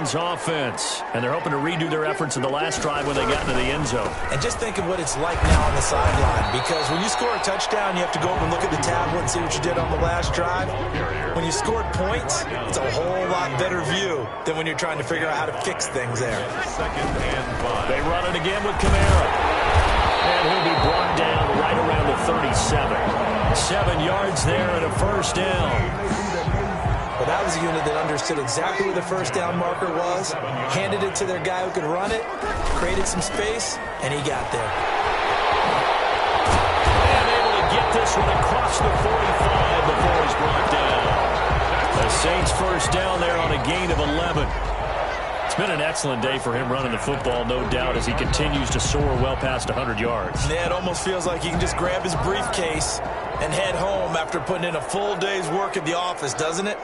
Titans offense, and they're hoping to redo their efforts in the last drive when they got into the end zone. And just think of what it's like now on the sideline, because when you score a touchdown, you have to go over and look at the tablet and see what you did on the last drive. When you scored points, it's a whole lot better view than when you're trying to figure out how to fix things there. They run it again with Kamara. And he'll be brought down right around the 37. 7 yards there and a first down. Well, that was a unit that understood exactly where the first down marker was, handed it to their guy who could run it, created some space, and he got there. And able to get this one across the 45 before he's brought down. The Saints first down there on a gain of 11. It's been an excellent day for him running the football, no doubt, as he continues to soar well past 100 yards. Yeah, it almost feels like he can just grab his briefcase and head home after putting in a full day's work at the office, doesn't it?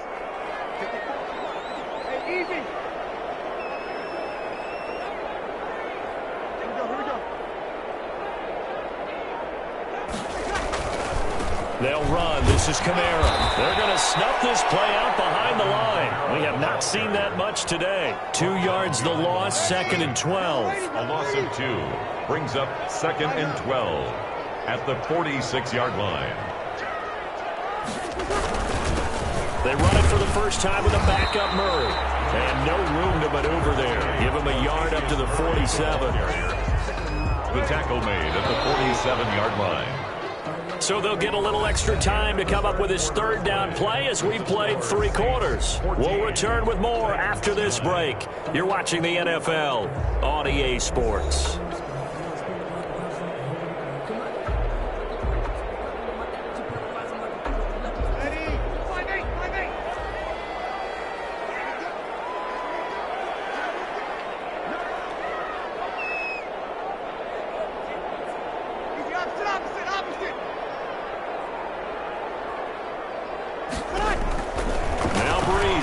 They'll run. This is Kamara. They're going to snuff this play out behind the line. We have not seen that much today. 2 yards the loss, 2nd and 12. A loss of 2 brings up 2nd and 12 at the 46-yard line. They run it for the first time with a backup Murray. And no room to maneuver there. Give him a yard up to the 47. The tackle made at the 47-yard line. So they'll get a little extra time to come up with his third down play as we've played 3 quarters. We'll return with more after this break. You're watching the NFL on EA Sports.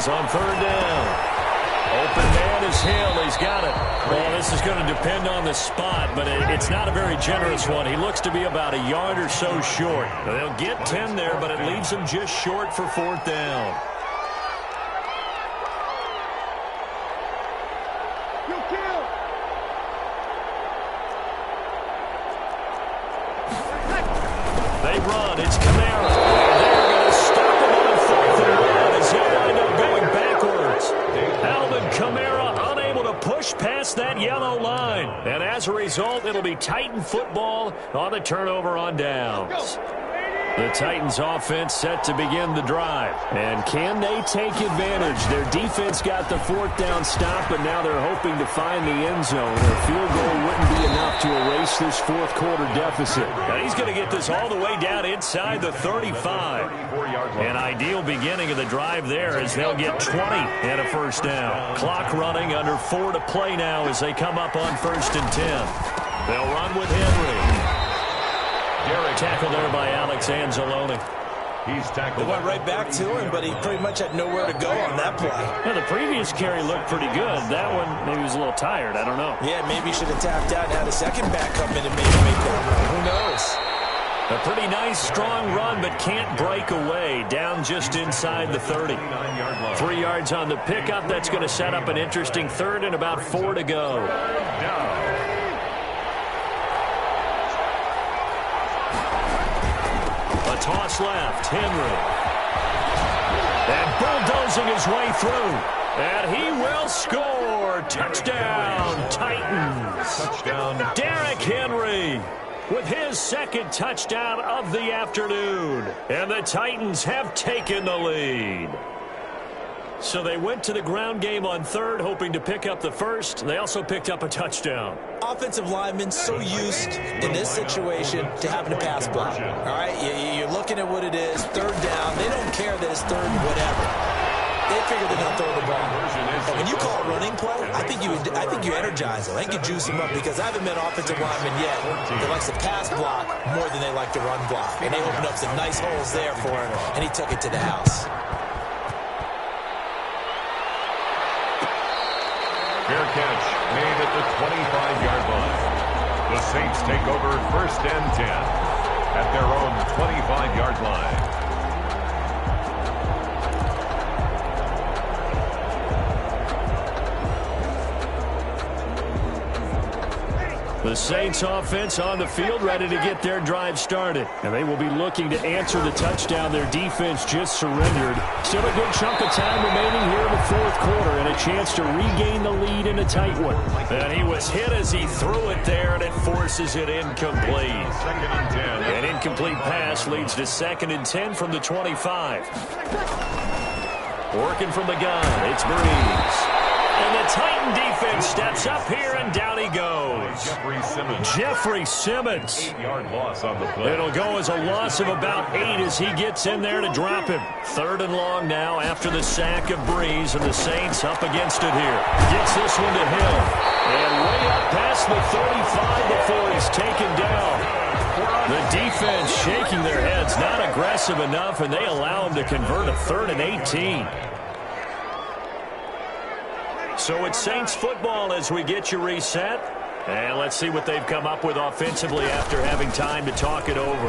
On third down. Open man is Hill. He's got it. Well, this is going to depend on the spot, but it's not a very generous one. He looks to be about a yard or so short. They'll get 10 there, but it leaves him just short for 4th down. They run. It's Kamara. They're going to stop him on 4th and 1 as he'll wind up going backwards. Alvin Kamara unable to push past that yellow line. And as a result, it'll be Titan football on the turnover on downs. The Titans offense set to begin the drive. And can they take advantage? Their defense got the 4th down stop, but now they're hoping to find the end zone. A field goal wouldn't be enough to erase this 4th quarter deficit. Now he's going to get this all the way down inside the 35. An ideal beginning of the drive there as they'll get 20 and a first down. Clock running, under 4 to play now as they come up on 1st and 10. They'll run with Henry. Tackle there by Alex Anzalone. He's tackled. They went right back to him, but he pretty much had nowhere to go on that play. Yeah, the previous carry looked pretty good. That one, maybe he was a little tired. I don't know. Yeah, maybe he should have tapped out and had a second back come in and maybe make that run. Who knows? A pretty nice, strong run, but can't break away. Down just inside the 30. 3 yards on the pickup. That's going to set up an interesting 3rd and about 4 to go. Toss left, Henry. And bulldozing his way through. And he will score. Touchdown, Titans. Touchdown. Derrick Henry with his 2nd touchdown of the afternoon. And the Titans have taken the lead. So they went to the ground game on 3rd, hoping to pick up the 1st. They also picked up a touchdown. Offensive linemen so used in this situation to having a pass block. All right, you're looking at what it is, 3rd down. They don't care that it's 3rd and whatever. They figure they're going to throw the ball. And when you call it running play, I think you energize them. I think you juice them up, because I haven't met offensive linemen yet that likes to pass block more than they like to run block. And they opened up some nice holes there for him, and he took it to the house. Fair catch made at the 25-yard line. The Saints take over 1st and 10 at their own 25-yard line. The Saints offense on the field, ready to get their drive started. And they will be looking to answer the touchdown their defense just surrendered. Still a good chunk of time remaining here in the fourth quarter and a chance to regain the lead in a tight one. And he was hit as he threw it there, and it forces it incomplete. An incomplete pass leads to 2nd and 10 from the 25. Working from the gun, it's Breeze. And the Titan defense steps up here, and down he goes. Jeffrey Simmons. 8-yard loss on the play. It'll go as a loss of about 8 as he gets in there to drop him. 3rd and long now after the sack of Breeze, and the Saints up against it here. Gets this one to Hill. And way up past the 35 before he's taken down. The defense shaking their heads, not aggressive enough, and they allow him to convert a 3rd and 18. So it's Saints football as we get you reset. And let's see what they've come up with offensively after having time to talk it over.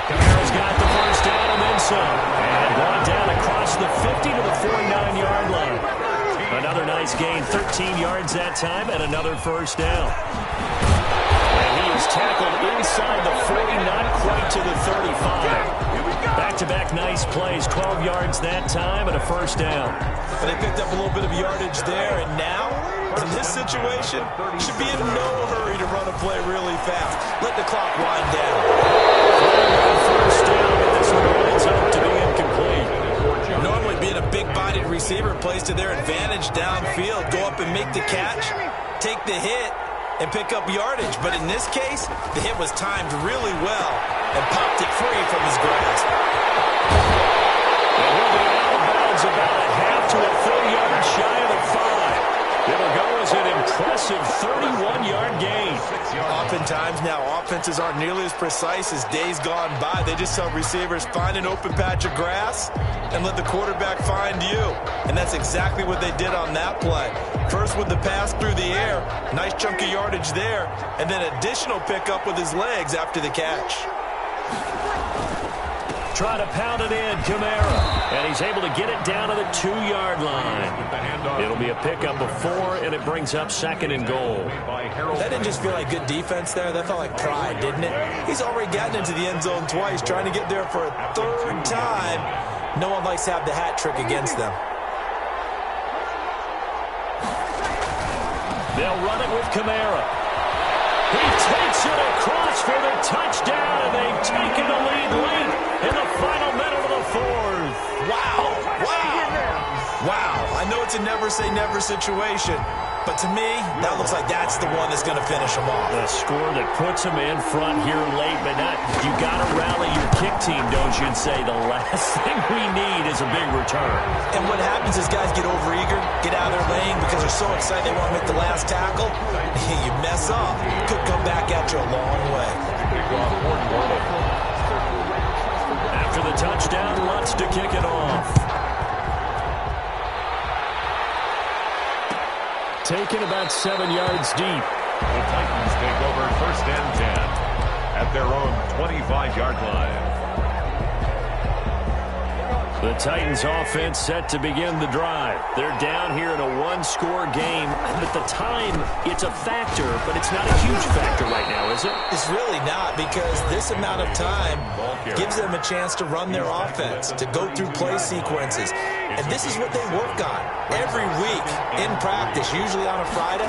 Kamara's got the first down and then some. And brought down across the 50 to the 49-yard line. Another nice gain, 13 yards that time, and another first down. And he is tackled inside the 40, not quite to the 35. Back-to-back nice plays, 12 yards that time, and a first down. And they picked up a little bit of yardage there, and now, in this situation, should be in no hurry to run a play really fast. Let the clock wind down. First down, but this one winds up to be incomplete. Normally, being a big-bodied receiver plays to their advantage downfield. Go up and make the catch, take the hit, and pick up yardage. But in this case, the hit was timed really well and popped it free from his grasp. And he'll be out of bounds about a half to a full yard shy of the 5. It'll go as an impressive 31-yard gain. Oftentimes now, offenses aren't nearly as precise as days gone by. They just tell receivers, find an open patch of grass and let the quarterback find you. And that's exactly what they did on that play. First with the pass through the air, nice chunk of yardage there, and then additional pickup with his legs after the catch. Try to pound it in, Kamara. And he's able to get it down to the 2-yard line. It'll be a pickup of 4, and it brings up 2nd and goal. That didn't just feel like good defense there. That felt like pride, didn't it? He's already gotten into the end zone twice, trying to get there for a 3rd time. No one likes to have the hat trick against them. They'll run it with Kamara. He takes it across for the touchdown, and they've taken the lead late in the final minute of the 4th. Wow. Wow. I know it's a never-say-never situation, but to me, that looks like that's the one that's going to finish them off. The score that puts them in front here late, but you got to rally your kick team, don't you, and say the last thing we need is a big return. And what happens is guys get overeager, get out of their lane because they're so excited they want to make the last tackle. You mess up, it could come back at you a long way. After the touchdown, Lutz to kick it off. Taken about 7 yards deep. The Titans take over 1st and 10 at their own 25-yard line. The Titans offense set to begin the drive. They're down here in a 1-score game. At the time, it's a factor, but it's not a huge factor right now, is it? It's really not, because this amount of time gives them a chance to run their offense, to go through play sequences. And this is what they work on every week in practice, usually on a Friday.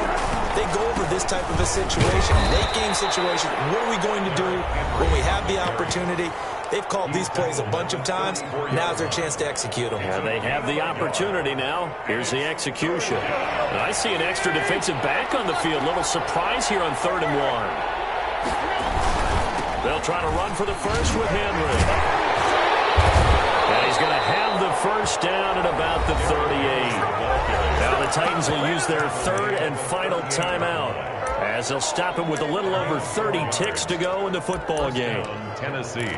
They go over this type of a situation, late-game situation. What are we going to do when we have the opportunity? They've called these plays a bunch of times. Now's their chance to execute them. Yeah, they have the opportunity now. Here's the execution. And I see an extra defensive back on the field. Little surprise here on 3rd and 1. They'll try to run for the first with Henry. And he's going to have the first down at about the 38. Now the Titans will use their 3rd and final timeout, as they'll stop him with a little over 30 ticks to go in the football game. Tennessee.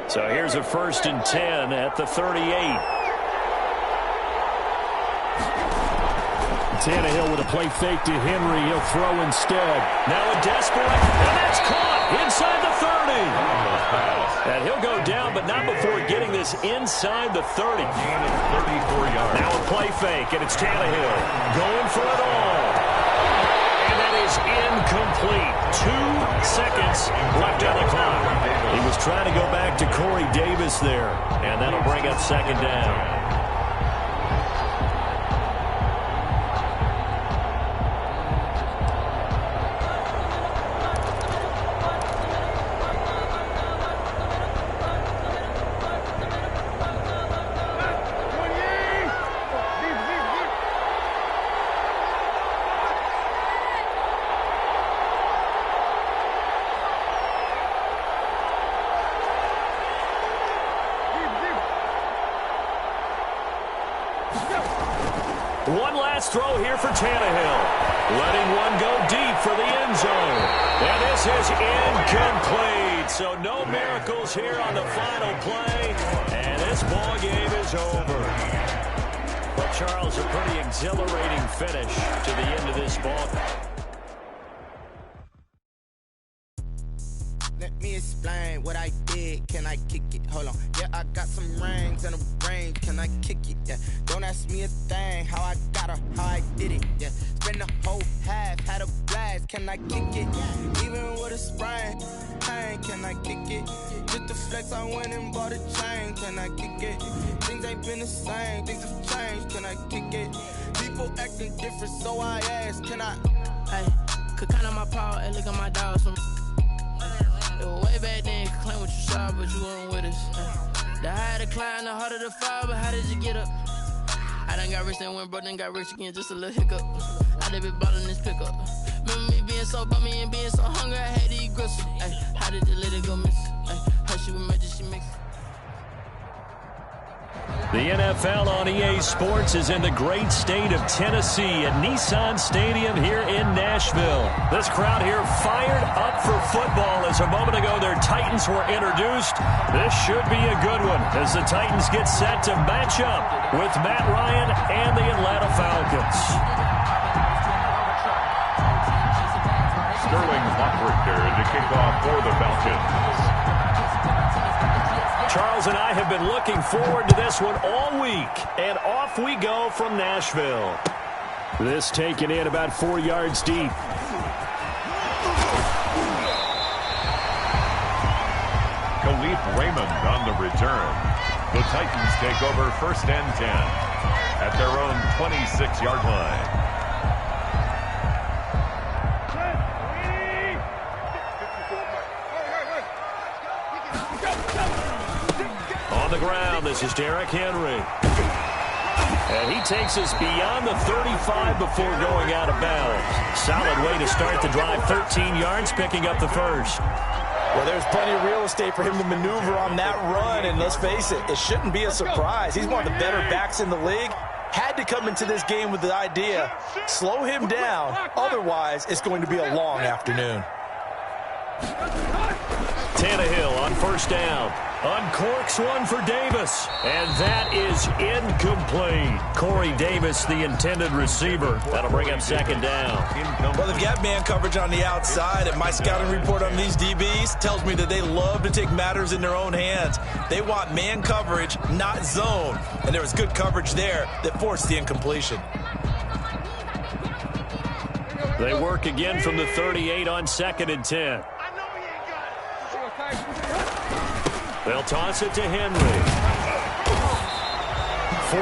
So here's a 1st and 10 at the 38. Tannehill with a play fake to Henry. He'll throw instead. Now a desperate, and that's caught inside the 30. And he'll go down, but not before getting this inside the 30. Gain of 34 yards. Now a play fake, and it's Tannehill going for it all. And that is incomplete. 2 seconds left on the clock. He was trying to go back to Corey Davis there, and that'll bring up second down. One last throw here for Tannehill. Letting one go deep for the end zone. And this is incomplete. So no miracles here on the final play. And this ball game is over. Well, Charles, a pretty exhilarating finish to the end of this ball. Let me explain what I did. Can I kick it? Hold on. Yeah, I got some rings and a range. Can I kick it? Yeah. Don't ask me a thing. How I got her, how I did it. Yeah. Spend the whole half, had a blast. Can I kick it? Even with a sprain, pain. Can I kick it? Just to flex, I went and bought a chain. Can I kick it? Things ain't been the same. Things have changed. Can I kick it? People acting different, so I asked. Can I? Hey, could count on my power and look at my dogs from. Way back then, could claim what you saw, but you weren't with us. The higher the climb, the harder the fall, but how did you get up? I done got rich and went broke, then got rich again, just a little hiccup. I done been ballin' this pickup. Remember me being so bummy and being so hungry, I had to eat gristle. Ay, how did you let it go miss? Ay, how she was magic, she mixed. The NFL on EA Sports is in the great state of Tennessee at Nissan Stadium here in Nashville. This crowd here fired up for football as a moment ago their Titans were introduced. This should be a good one as the Titans get set to match up with Matt Ryan and the Atlanta Falcons. Sterling Hockrichter to kick off for the Falcons. Charles and I have been looking forward to this one all week, and off we go from Nashville. This taken in about 4 yards deep. Khalif Raymond on the return. The Titans take over 1st and 10 at their own 26-yard line. On the ground, this is Derrick Henry. And he takes us beyond the 35 before going out of bounds. Solid way to start the drive, 13 yards, picking up the first. Well, there's plenty of real estate for him to maneuver on that run, and let's face it, it shouldn't be a surprise. He's one of the better backs in the league. Had to come into this game with the idea, slow him down, otherwise it's going to be a long afternoon. Tannehill on 1st down. Uncorks one for Davis. And that is incomplete. Corey Davis, the intended receiver. That'll bring up 2nd down. Well, they've got man coverage on the outside, and my scouting report on these DBs tells me that they love to take matters in their own hands. They want man coverage, not zone. And there was good coverage there that forced the incompletion. They work again from the 38 on 2nd and 10. They'll toss it to Henry.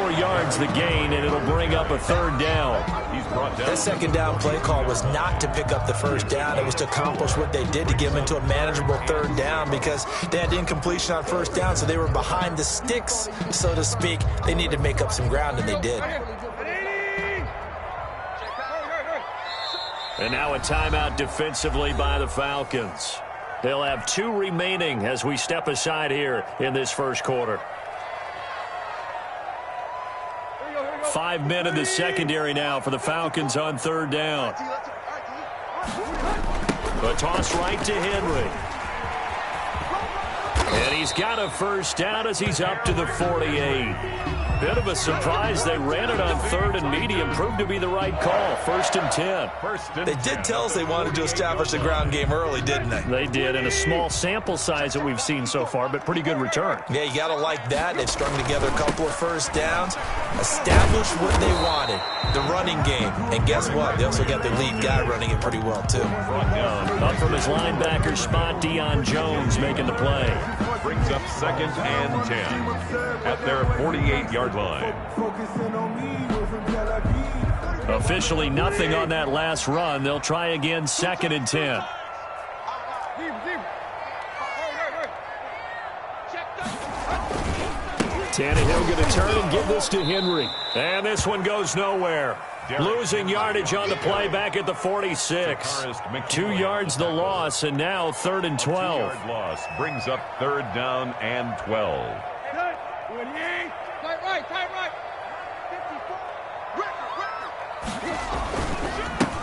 4 yards the gain, and it'll bring up a 3rd down. He's brought down. That 2nd down play call was not to pick up the 1st down. It was to accomplish what they did to get them into a manageable 3rd down because they had incompletion on 1st down, so they were behind the sticks, so to speak. They needed to make up some ground, and they did. And now a timeout defensively by the Falcons. They'll have 2 remaining as we step aside here in this first quarter. 5 men in the secondary now for the Falcons on 3rd down. A toss right to Henry. And he's got a first down as he's up to the 48. Bit of a surprise. They ran it on 3rd and medium. Proved to be the right call. 1st and 10. They did tell us they wanted to establish the ground game early, didn't they? They did, in a small sample size that we've seen so far, but pretty good return. Yeah, you got to like that. They've strung together a couple of first downs, established what they wanted, the running game. And guess what? They also got their lead guy running it pretty well, too. Up from his linebacker spot, Deion Jones making the play. Brings up 2nd and 10 at their 48-yard line. Officially nothing on that last run. They'll try again, 2nd and 10. Tannehill going to turn and give this to Henry. And this one goes nowhere. Losing yardage on the play back at the 46. 2 yards the loss, and now 3rd and 12. Loss brings up 3rd down and 12.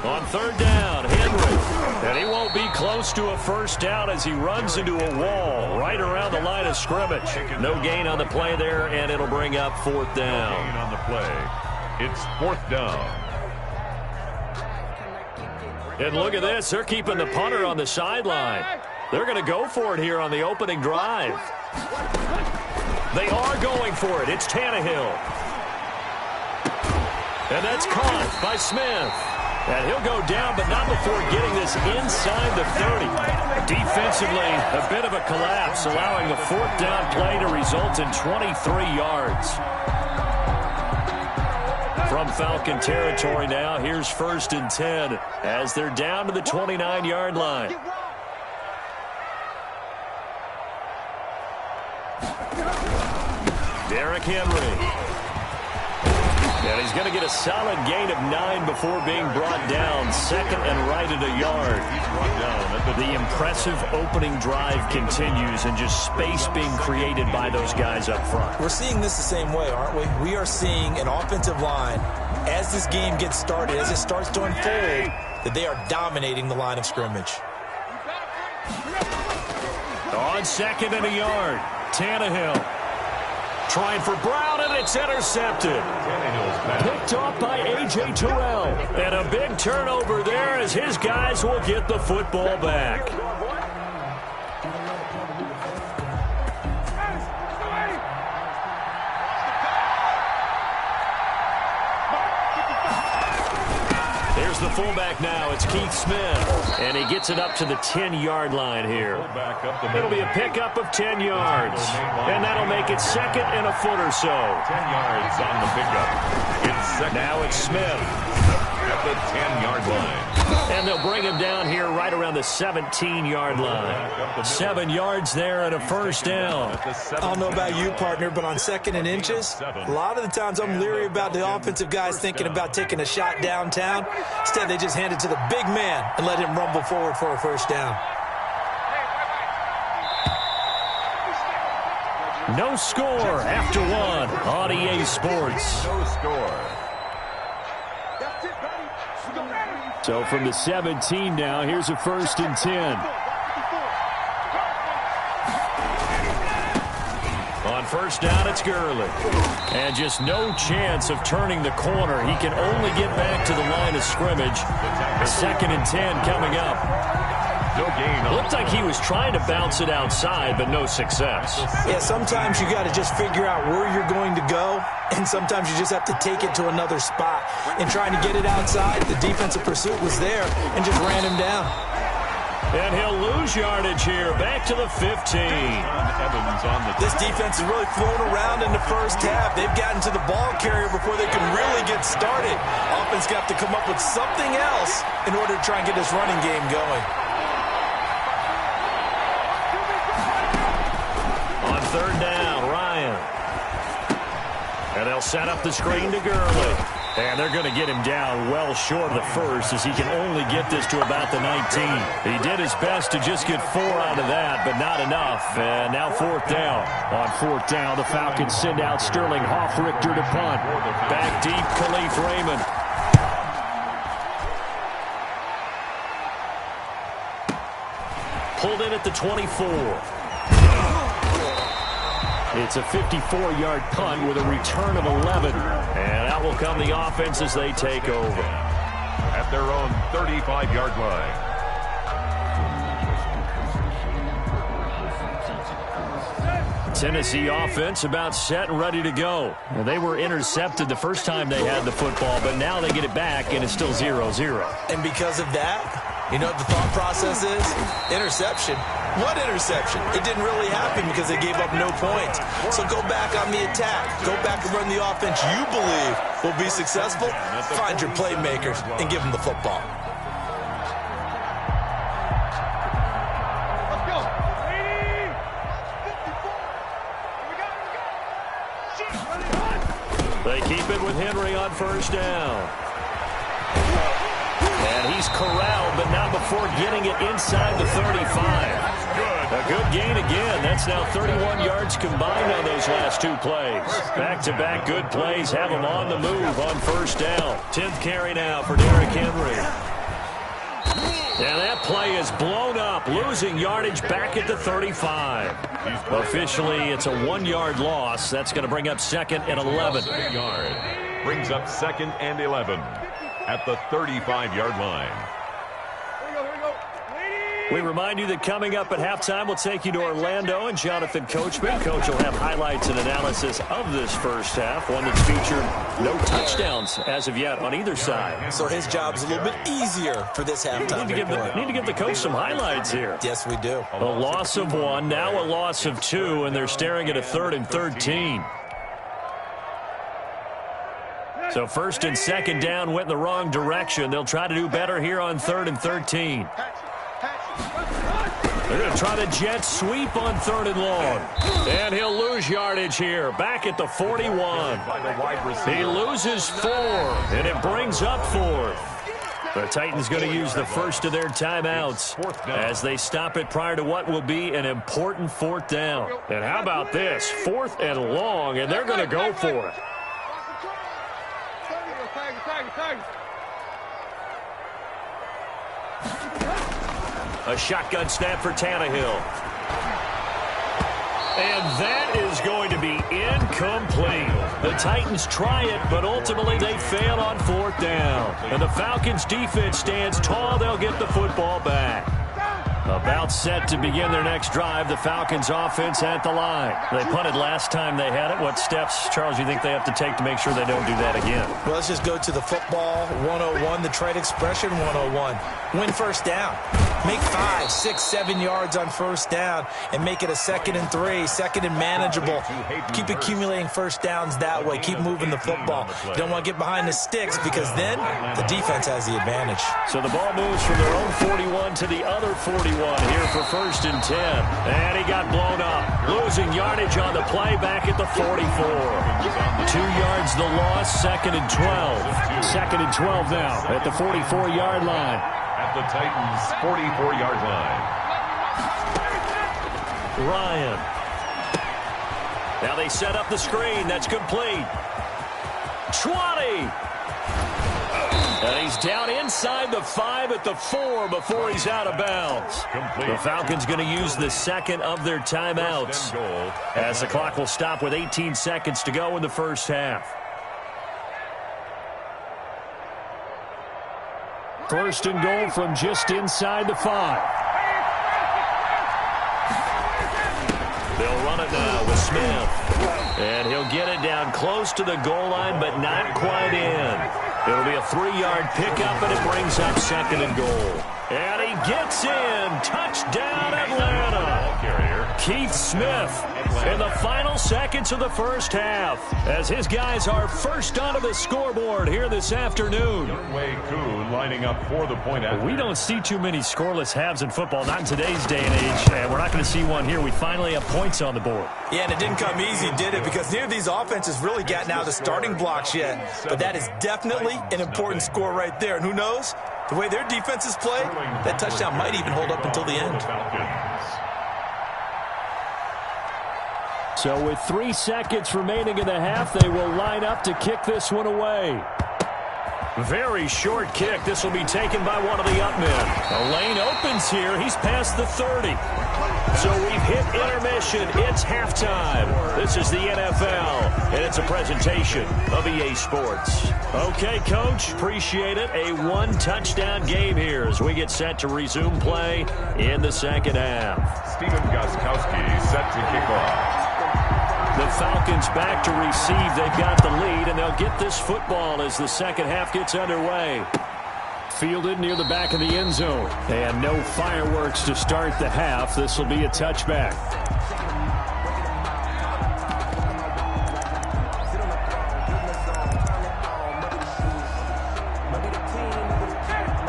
On 3rd down, Henry. And he won't be close to a first down as he runs into a wall right around the line of scrimmage. No gain on the play there, and it'll bring up 4th down. Gain on the play. It's 4th down. And look at this. They're keeping the punter on the sideline. They're going to go for it here on the opening drive. They are going for it. It's Tannehill. And that's caught by Smith. And he'll go down, but not before getting this inside the 30. Defensively, a bit of a collapse, allowing the 4th down play to result in 23 yards. From Falcon territory now, here's 1st and 10 as they're down to the 29-yard line. Derrick Henry. And he's going to get a solid gain of 9 before being brought down. 2nd and right at a yard. The impressive opening drive continues, and just space being created by those guys up front. We're seeing this the same way, aren't we? We are seeing an offensive line, as this game gets started, as it starts to unfold, that they are dominating the line of scrimmage. On 2nd and a yard, Tannehill. Trying for Brown, and it's intercepted. Picked off by A.J. Terrell. And a big turnover there as his guys will get the football back. Here's the fullback now. It's Keith Smith. And he gets it up to the 10-yard line here. It'll be a pickup of 10 yards. And that'll make it 2nd and a foot or so. 10 yards on the pickup. Now it's Smith at the 10-yard line. And they'll bring him down here right around the 17-yard line. 7 yards there and a first down. I don't know about you, partner, but on 2nd and inches, a lot of the times I'm leery about the offensive guys thinking about taking a shot downtown. Instead, they just hand it to the big man and let him rumble forward for a first down. No score after 1 on EA Sports. No score. So from the 17 now, here's a 1st and 10. On first down, it's Gurley. And just no chance of turning the corner. He can only get back to the line of scrimmage. 2nd and 10 coming up. No gain. Looked like he was trying to bounce it outside, but no success. Yeah, sometimes you got to just figure out where you're going to go, and sometimes you just have to take it to another spot. And trying to get it outside, the defensive pursuit was there and just ran him down. And he'll lose yardage here, back to the 15. This defense has really flown around in the first half. They've gotten to the ball carrier before they can really get started. Offense got to come up with something else in order to try and get this running game going. On 3rd down, Ryan. And they'll set up the screen to Gurley. And they're going to get him down well short of the first, as he can only get this to about the 19. He did his best to just get 4 out of that, but not enough. And now 4th down. On 4th down, the Falcons send out Sterling Hoffrichter to punt. Back deep, Khalif Raymond. Pulled in at the 24. It's a 54-yard punt with a return of 11. And out will come the offense as they take over. At their own 35-yard line. Tennessee offense about set and ready to go. Well, they were intercepted the first time they had the football, but now they get it back, and it's still 0-0. And because of that, you know what the thought process is? Interception. What interception? It didn't really happen because they gave up no points. So go back on the attack. Go back and run the offense you believe will be successful. Find your playmakers and give them the football. They keep it with Henry on first down. And he's corralled, but not before getting it inside the 35. A good gain again. That's now 31 yards combined on those last two plays. Back-to-back good plays have him on the move on first down. 10th carry now for Derrick Henry. And that play is blown up, losing yardage back at the 35. Officially, it's a 1-yard loss. That's going to bring up second and 11. Brings up second and 11 at the 35-yard line. We remind you that coming up at halftime, we'll take you to Orlando and Jonathan Coachman. Coach will have highlights and analysis of this first half, one that's featured no touchdowns as of yet on either side. So his job's a little bit easier for this halftime. Need to give the coach some highlights here. Yes, we do. A loss of 1, now a loss of 2, and they're staring at a 3rd and 13. So first and second down went in the wrong direction. They'll try to do better here on 3rd and 13. They're going to try the jet sweep on 3rd and long. And he'll lose yardage here. Back at the 41. He loses 4, and it brings up 4th. The Titans going to use the first of their timeouts as they stop it prior to what will be an important 4th down. And how about this? 4th and long, and they're going to go for it. A shotgun snap for Tannehill. And that is going to be incomplete. The Titans try it, but ultimately they fail on 4th down. And the Falcons' defense stands tall. They'll get the football back. About set to begin their next drive. The Falcons' offense at the line. They punted last time they had it. What steps, Charles, do you think they have to take to make sure they don't do that again? Well, let's just go to the football 101, the trade expression 101. Win first down. Make 5, 6, 7 yards on first down and make it a 2nd and 3, 2nd and manageable. Keep accumulating first downs that way. Keep moving the football. You don't want to get behind the sticks because then the defense has the advantage. So the ball moves from their own 41 to the other 41 here for first and 10. And he got blown up. Losing yardage on the play back at the 44. 2 yards the loss, 2nd and 12. 2nd and 12 now at the 44-yard line. At the Titans' 44-yard line. Ryan. Now they set up the screen. That's complete. 20. And he's down inside the 5 at the 4 before he's out of bounds. The Falcons going to use the second of their timeouts as the clock will stop with 18 seconds to go in the first half. First and goal from just inside the 5. They'll run it now with Smith. And he'll get it down close to the goal line, but not quite in. It'll be a 3-yard pickup, and it brings up 2nd and goal. And he gets in. Touchdown, Atlanta. Keith Smith in the final seconds of the first half as his guys are first onto the scoreboard here this afternoon. Lining up for the point after. We don't see too many scoreless halves in football, not in today's day and age, and we're not going to see one here. We finally have points on the board. Yeah, and it didn't come easy, did it? Because neither of these offenses really gotten out of the starting blocks yet. But that is definitely an important score right there. And who knows? The way their defenses play, that touchdown might even hold up until the end. So with 3 seconds remaining in the half, they will line up to kick this one away. Very short kick. This will be taken by one of the up men. The lane opens here. He's past the 30. So we've hit intermission. It's halftime. This is the NFL, and it's a presentation of EA Sports. Okay, Coach, appreciate it. A one-touchdown game here as we get set to resume play in the second half. Steven Gostkowski set to kick off. The Falcons back to receive. They've got the lead, and they'll get this football as the second half gets underway. Fielded near the back of the end zone. And no fireworks to start the half. This will be a touchback.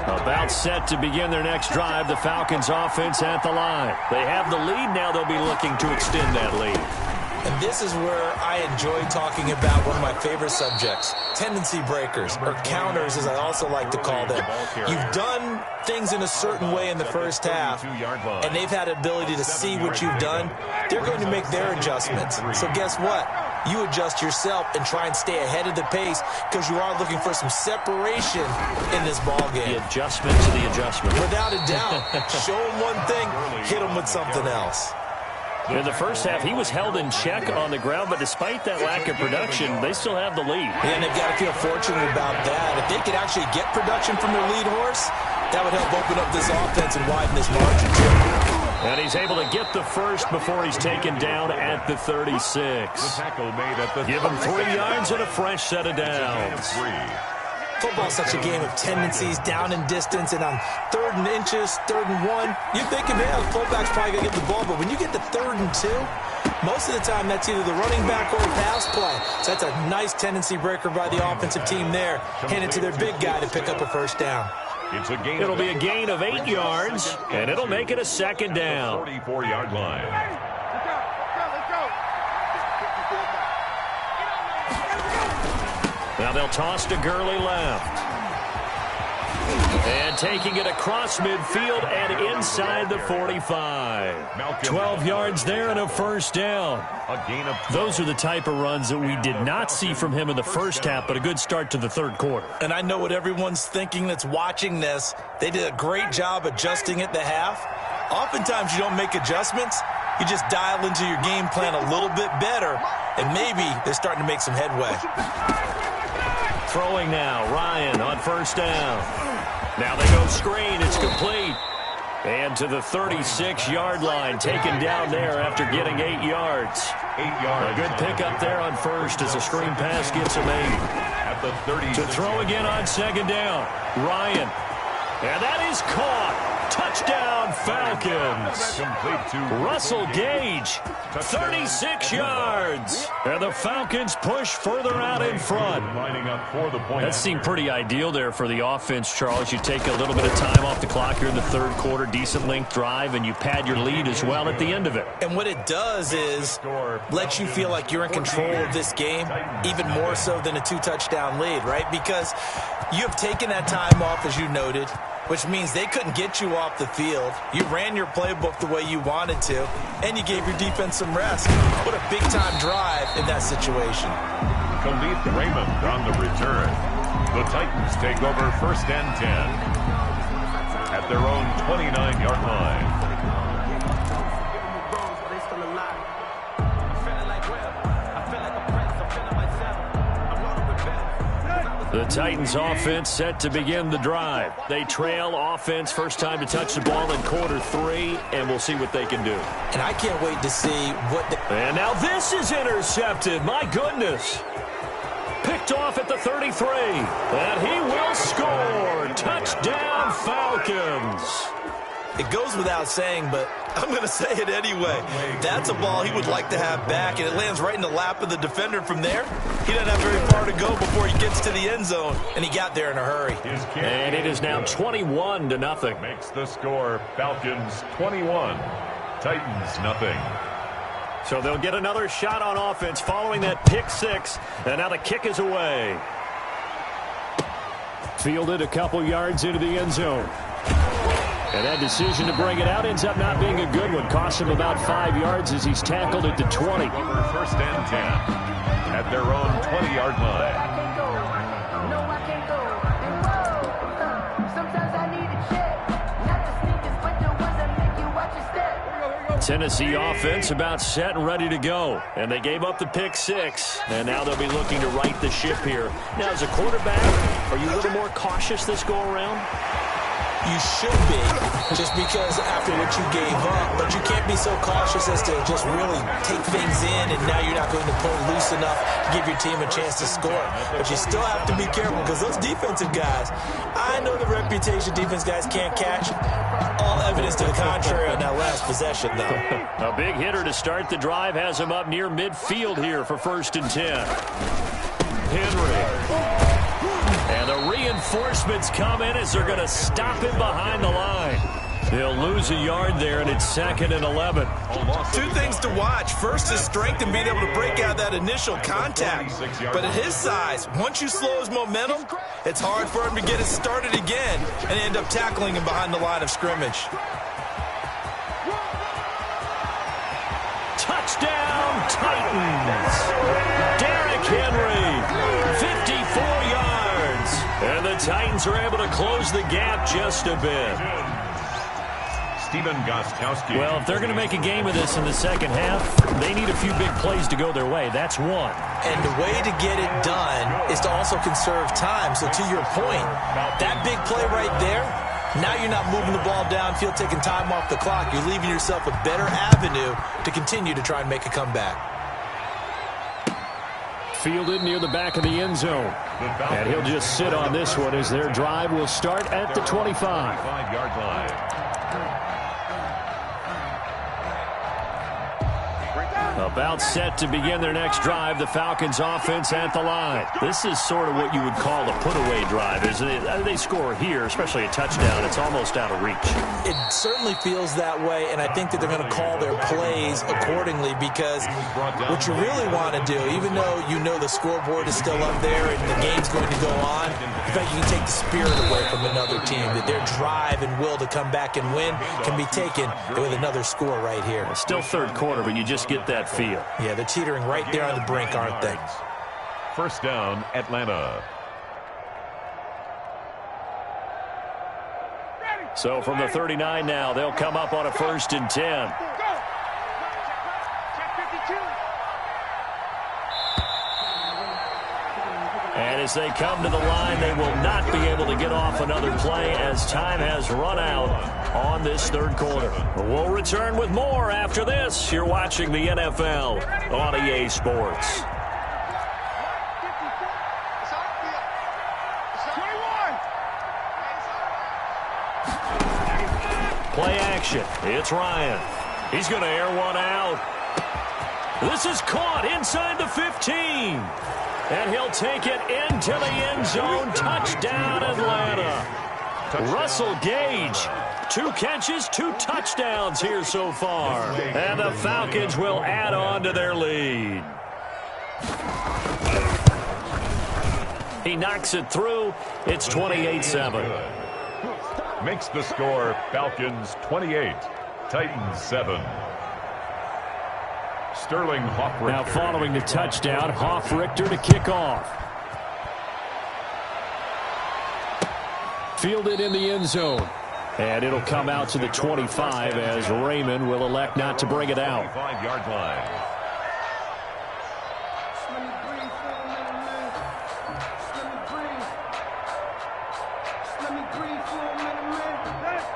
About set to begin their next drive. The Falcons offense at the line. They have the lead. Now they'll be looking to extend that lead. And this is where I enjoy talking about one of my favorite subjects, tendency breakers, or counters as I also like to call them. You've done things in a certain way in the first half, and they've had ability to see what you've done. They're going to make their adjustments. So guess what? You adjust yourself and try and stay ahead of the pace because you are looking for some separation in this ball game. The adjustment to the adjustment. Without a doubt. Show them one thing, hit them with something else. In the first half, he was held in check on the ground, but despite that lack of production, they still have the lead. And they've got to feel fortunate about that. If they could actually get production from their lead horse, that would help open up this offense and widen this margin too. And he's able to get the first before he's taken down at the 36. Give him 3 yards and a fresh set of downs. Football's such a game of tendencies, down and distance, and on 3rd and inches, 3rd and 1, you're thinking, man, the fullback's probably going to get the ball. But when you get to 3rd and 2, most of the time that's either the running back or a pass play. So that's a nice tendency breaker by the offensive team there. Hand it to their big guy to pick up a first down. It'll be a gain of 8 yards, and it'll make it a second down. 44-yard line. Now they'll toss to Gurley left. And taking it across midfield and inside the 45. 12 yards there and a first down. Those are the type of runs that we did not see from him in the first half, but a good start to the third quarter. And I know what everyone's thinking that's watching this. They did a great job adjusting at the half. Oftentimes you don't make adjustments. You just dial into your game plan a little bit better, and maybe they're starting to make some headway. Throwing now, Ryan on first down. Now they go screen, it's complete. And to the 36-yard line, taken down there after getting 8 yards. 8 yards. A good pickup there on first as the screen pass gets him 8. At the 30. To throw again on second down, Ryan. And that is caught. Touchdown, Falcons. Complete to Russell Gage, 36 yards. And the Falcons push further out in front. Lining up for the point. That seemed pretty ideal there for the offense, Charles. You take a little bit of time off the clock here in the third quarter, decent length drive, and you pad your lead as well at the end of it. And what it does is let you feel like you're in control of this game, even more so than a 2-touchdown lead, right? Because you have taken that time off, as you noted, which means they couldn't get you off the field. You ran your playbook the way you wanted to, and you gave your defense some rest. What a big-time drive in that situation. Khalif Raymond on the return. The Titans take over 1st and 10 at their own 29-yard line. The Titans offense set to begin the drive. They trail offense, first time to touch the ball in quarter 3, and we'll see what they can do. And I can't wait to see what And now this is intercepted. My goodness. Picked off at the 33. And he will score. Touchdown, Falcons. It goes without saying, but I'm going to say it anyway. That's a ball he would like to have back, and it lands right in the lap of the defender from there. He doesn't have very far to go before he gets to the end zone, and he got there in a hurry. And it is now 21-0. Makes the score Falcons 21, Titans nothing. So they'll get another shot on offense following that pick 6, and now the kick is away. Fielded a couple yards into the end zone. And that decision to bring it out ends up not being a good one. Costs him about 5 yards as he's tackled at the 20. Over 1st and 10 at their own 20-yard line. Tennessee offense about set and ready to go. And they gave up the pick 6. And now they'll be looking to right the ship here. Now, as a quarterback, are you a little more cautious this go-around? You should be, just because after what you gave up. But you can't be so cautious as to just really take things in, and now you're not going to pull loose enough to give your team a chance to score. But you still have to be careful, because those defensive guys, I know the reputation defense guys can't catch. All evidence to the contrary on that last possession, though. A big hitter to start the drive has him up near midfield here for 1st and 10. Henry. And the reinforcements come in as they're going to stop him behind the line. They'll lose a yard there, and it's 2nd and 11. 2 things to watch. First is strength and being able to break out that initial contact. But at his size, once you slow his momentum, it's hard for him to get it started again and end up tackling him behind the line of scrimmage. Touchdown, Titans! Derrick Henry, 54 yards. And the Titans are able to close the gap just a bit. Stephen Gostkowski. Well, if they're going to make a game of this in the second half, they need a few big plays to go their way. That's one. And the way to get it done is to also conserve time. So to your point, that big play right there, now you're not moving the ball downfield, taking time off the clock. You're leaving yourself a better avenue to continue to try and make a comeback. Fielded near the back of the end zone. And he'll just sit on this one as their drive will start at the 25. 5-yard line. About set to begin their next drive, the Falcons offense at the line. This is sort of what you would call a put-away drive, isn't it? They score here, especially a touchdown. It's almost out of reach. It certainly feels that way, and I think that they're going to call their plays accordingly, because what you really want to do, even though you know the scoreboard is still up there and the game's going to go on, in fact, you can take the spirit away from another team, that their drive and will to come back and win can be taken with another score right here. Well, still 3rd quarter, but you just get that feel. Yeah, they're teetering right there on the brink, aren't they? 1st down, Atlanta. So from the 39 now, they'll come up on a 1st and 10. And as they come to the line, they will not be able to get off another play as time has run out on this 3rd quarter. We'll return with more after this. You're watching the NFL on EA Sports. Play action. It's Ryan. He's going to air one out. This is caught inside the 15. And he'll take it into the end zone. Touchdown, Atlanta. Russell Gage, 2 catches, 2 touchdowns here so far. And the Falcons will add on to their lead. He knocks it through. It's 28-7. Makes the score Falcons 28, Titans 7. Sterling Hoffrichter. Now following the touchdown, Hoffrichter to kick off. Fielded in the end zone. And it'll come out to the 25 as Raymond will elect not to bring it out. 5-yard line.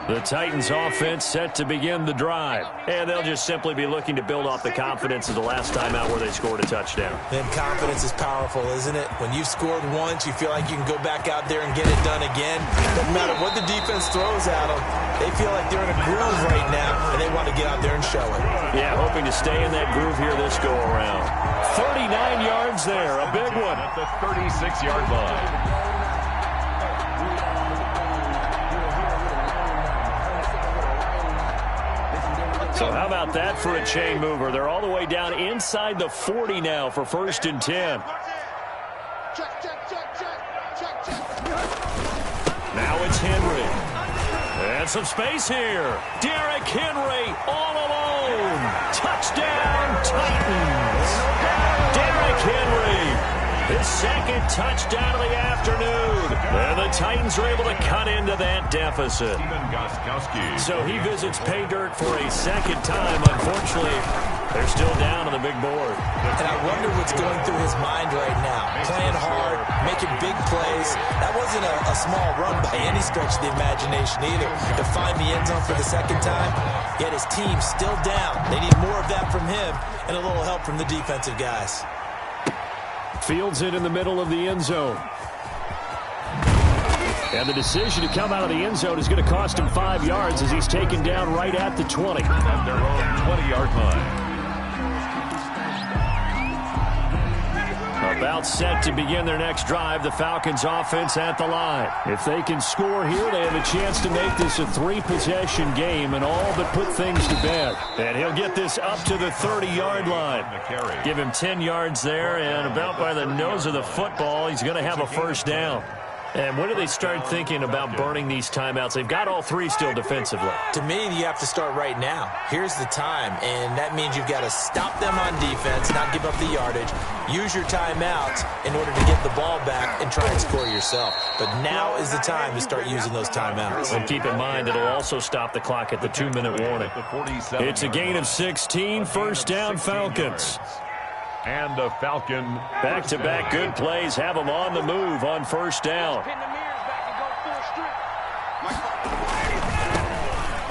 The Titans offense set to begin the drive. And they'll just simply be looking to build off the confidence of the last time out where they scored a touchdown. Then confidence is powerful, isn't it? When you've scored once, you feel like you can go back out there and get it done again. No matter what the defense throws at them, they feel like they're in a groove right now, and they want to get out there and show it. Yeah, hoping to stay in that groove here this go-around. 39 yards there, a big one. At the 36-yard line. So how about that for a chain mover? They're all the way down inside the 40 now for 1st and 10. Now it's Henry. And some space here. Derrick Henry all alone. Touchdown, Titans. Derrick Henry. His second touchdown of the afternoon. And the Titans are able to cut into that deficit. So he visits pay dirt for a second time. Unfortunately, they're still down on the big board. And I wonder what's going through his mind right now. Playing hard, making big plays. That wasn't a small run by any stretch of the imagination either. To find the end zone for the second time, yet his team still down. They need more of that from him and a little help from the defensive guys. Fields it in the middle of the end zone. And the decision to come out of the end zone is going to cost him 5 yards as he's taken down right at the 20. At their own 20-yard line. About set to begin their next drive, the Falcons offense at the line. If they can score here, they have a chance to make this a 3-possession game and all but put things to bed. And he'll get this up to the 30-yard line. Give him 10 yards there, and about by the nose of the football, he's going to have a first down. And when do they start thinking about burning these timeouts? They've got all 3 still defensively. To me, you have to start right now. Here's the time, and that means you've got to stop them on defense, not give up the yardage, use your timeouts in order to get the ball back and try and score yourself. But now is the time to start using those timeouts. And keep in mind, it'll also stop the clock at the 2-minute warning. It's a gain of 16, first down Falcons. And a Falcon. Back-to-back good plays have them on the move on first down.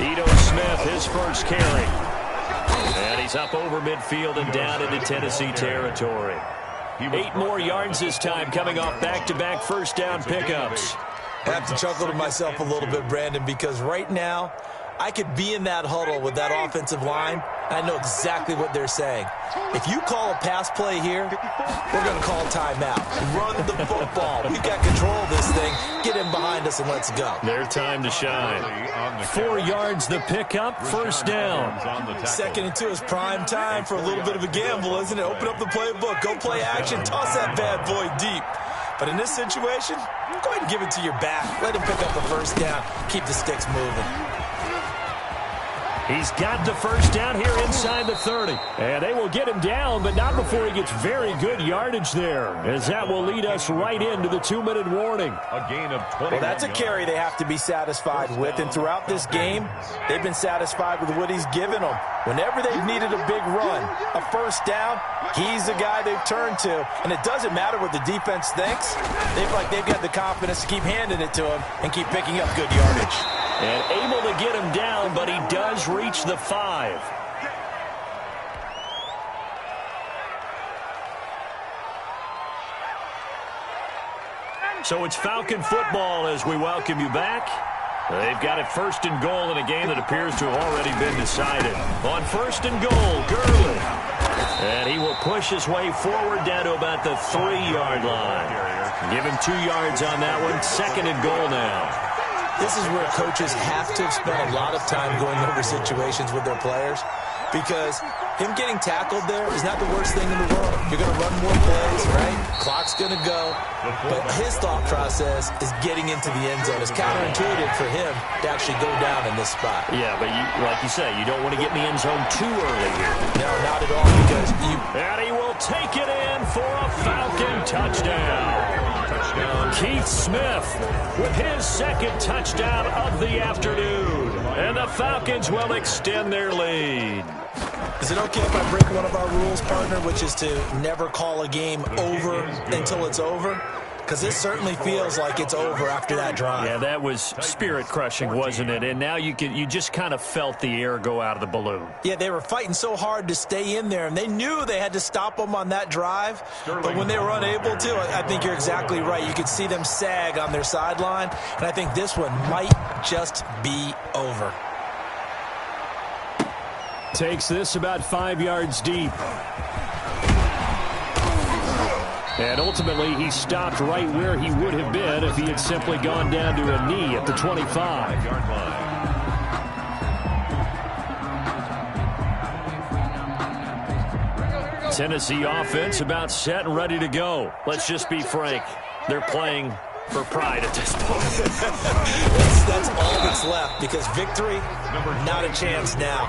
Ito Smith, his first carry. And he's up over midfield and down into Tennessee territory. 8 more yards this time coming off back-to-back first down pickups. I have to chuckle to myself a little bit, Brandon, because right now I could be in that huddle with that offensive line. I know exactly what they're saying. If you call a pass play here, we're going to call timeout. Run the football. We've got control of this thing. Get him behind us and let's go. Their time to shine. 4 yards the pickup, first down. 2nd and 2 is prime time for a little bit of a gamble, isn't it? Open up the playbook. Go play action. Toss that bad boy deep. But in this situation, go ahead and give it to your back. Let him pick up the first down. Keep the sticks moving. He's got the first down here inside the 30. And they will get him down, but not before he gets very good yardage there, as that will lead us right into the 2-minute warning. A gain of 20. Well, that's a carry they have to be satisfied with, and throughout this game, they've been satisfied with what he's given them. Whenever they've needed a big run, a first down, he's the guy they've turned to. And it doesn't matter what the defense thinks. They've got the confidence to keep handing it to him and keep picking up good yardage. And able to get him down, but he does reach the 5. So it's Falcon football as we welcome you back. They've got it 1st and goal in a game that appears to have already been decided. On 1st and goal, Gurley. And he will push his way forward down to about the 3-yard line. Give him 2 yards on that one. 2nd and goal now. This is where coaches have to spend a lot of time going over situations with their players, because him getting tackled there is not the worst thing in the world. You're going to run more plays, right? Clock's going to go. But his thought process is getting into the end zone. It's counterintuitive for him to actually go down in this spot. Yeah, but like you say, you don't want to get in the end zone too early here. No, not at all, because you... And he will take it in for a Falcon touchdown. Keith Smith with his 2nd touchdown of the afternoon. And the Falcons will extend their lead. Is it okay if I break one of our rules, partner, which is to never call a game over until it's over? Because this certainly feels like it's over after that drive. Yeah, that was spirit-crushing, wasn't it? And now you just kind of felt the air go out of the balloon. Yeah, they were fighting so hard to stay in there, and they knew they had to stop them on that drive. But when they were unable to, I think you're exactly right. You could see them sag on their sideline, and I think this one might just be over. Takes this about 5 yards deep. And ultimately, he stopped right where he would have been if he had simply gone down to a knee at the 25-yard line. Tennessee offense about set and ready to go. Let's just be frank. They're playing for pride at this point. That's all that's left, because victory, not a chance now.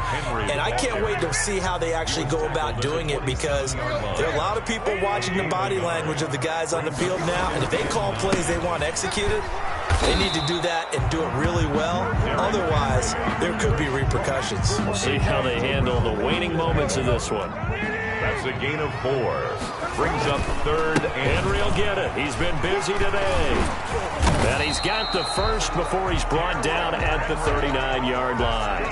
And I can't wait to see how they actually go about doing it, because there are a lot of people watching the body language of the guys on the field now, and if they call plays they want executed, they need to do that and do it really well. Otherwise, there could be repercussions. We'll see how they handle the waning moments of this one. That's a gain of 4. Brings up third, and Henry will get it. He's been busy today. And he's got the first before he's brought down at the 39-yard line.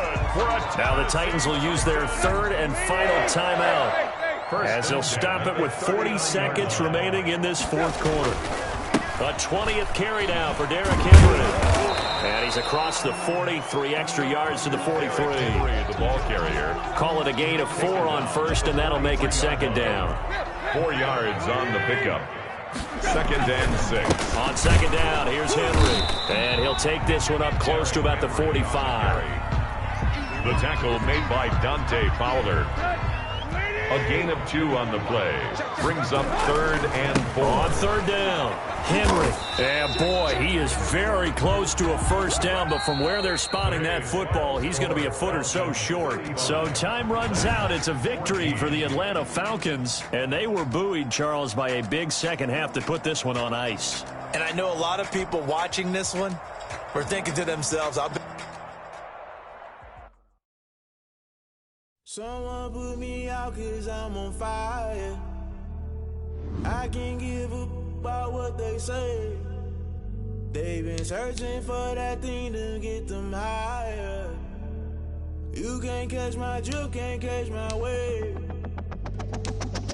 Now the Titans will use their third and final timeout, as they'll stop it with 40 seconds remaining in this fourth quarter. A 20th carry now for Derrick Henry. And he's across the 40, 3 extra yards to the 43. the ball carrier. Call it a gain of 4 on first, and that'll make it second down. 4 yards on the pickup. Second and 6. On second down, here's Henry. And he'll take this one up close to about the 45. The tackle made by Dante Fowler. A gain of 2 on the play. Brings up third and 4. On third down, Henry. And boy, he is very close to a first down, but from where they're spotting that football, he's going to be a foot or so short. So time runs out. It's a victory for the Atlanta Falcons, and they were buoyed, Charles, by a big second half to put this one on ice. And I know a lot of people watching this one were thinking to themselves, someone put me out 'cause I'm on fire. I can't give up about what they say. They've been searching for that thing to get them higher. You can't catch my drift, can't catch my wave.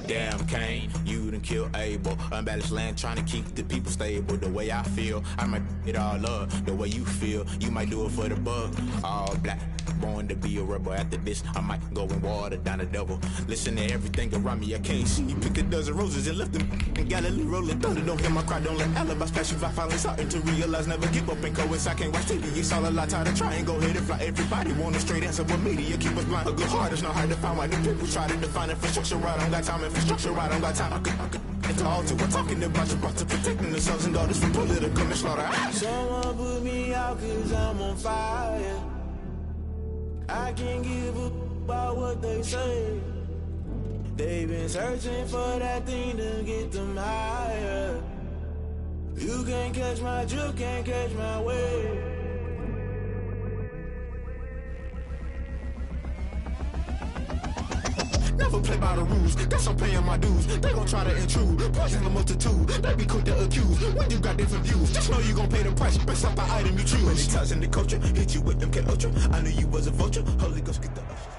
Damn, Kane, you done killed Abel. Unbalanced land, trying to keep the people stable. The way I feel, I might it all up. The way you feel, you might do it for the bug. All black, born to be a rebel. After this, I might go and water down the devil. Listen to everything around me, I can't see. Pick a dozen roses and left them in Galilee rolling thunder. Don't hear my cry, don't let alibis flash. If I finally starting to realize, never give up and coincide. I can't watch TV, it's all a lot. Time to try and go ahead and fly. Everybody want a straight answer, but media keep us blind. A good heart is not hard to find. Why the people try to define infrastructure right? I don't got time. Infrastructure right, I don't got time. I could it's all to we're talking about to protecting the sons and daughters from political and slaughter. Someone put me out 'cause I'm on fire. I can't give up about what they say. They've been searching for that thing to get them higher. You can't catch my drift, can't catch my wave. Never play by the rules, guess I'm paying my dues. They gon' try to intrude, poison the multitude. They be quick to accuse, when you got different views. Just know you gon' pay the price, based off the item you choose. Many times in the culture, hit you with MK Ultra. I knew you was a vulture, Holy Ghost get the usher.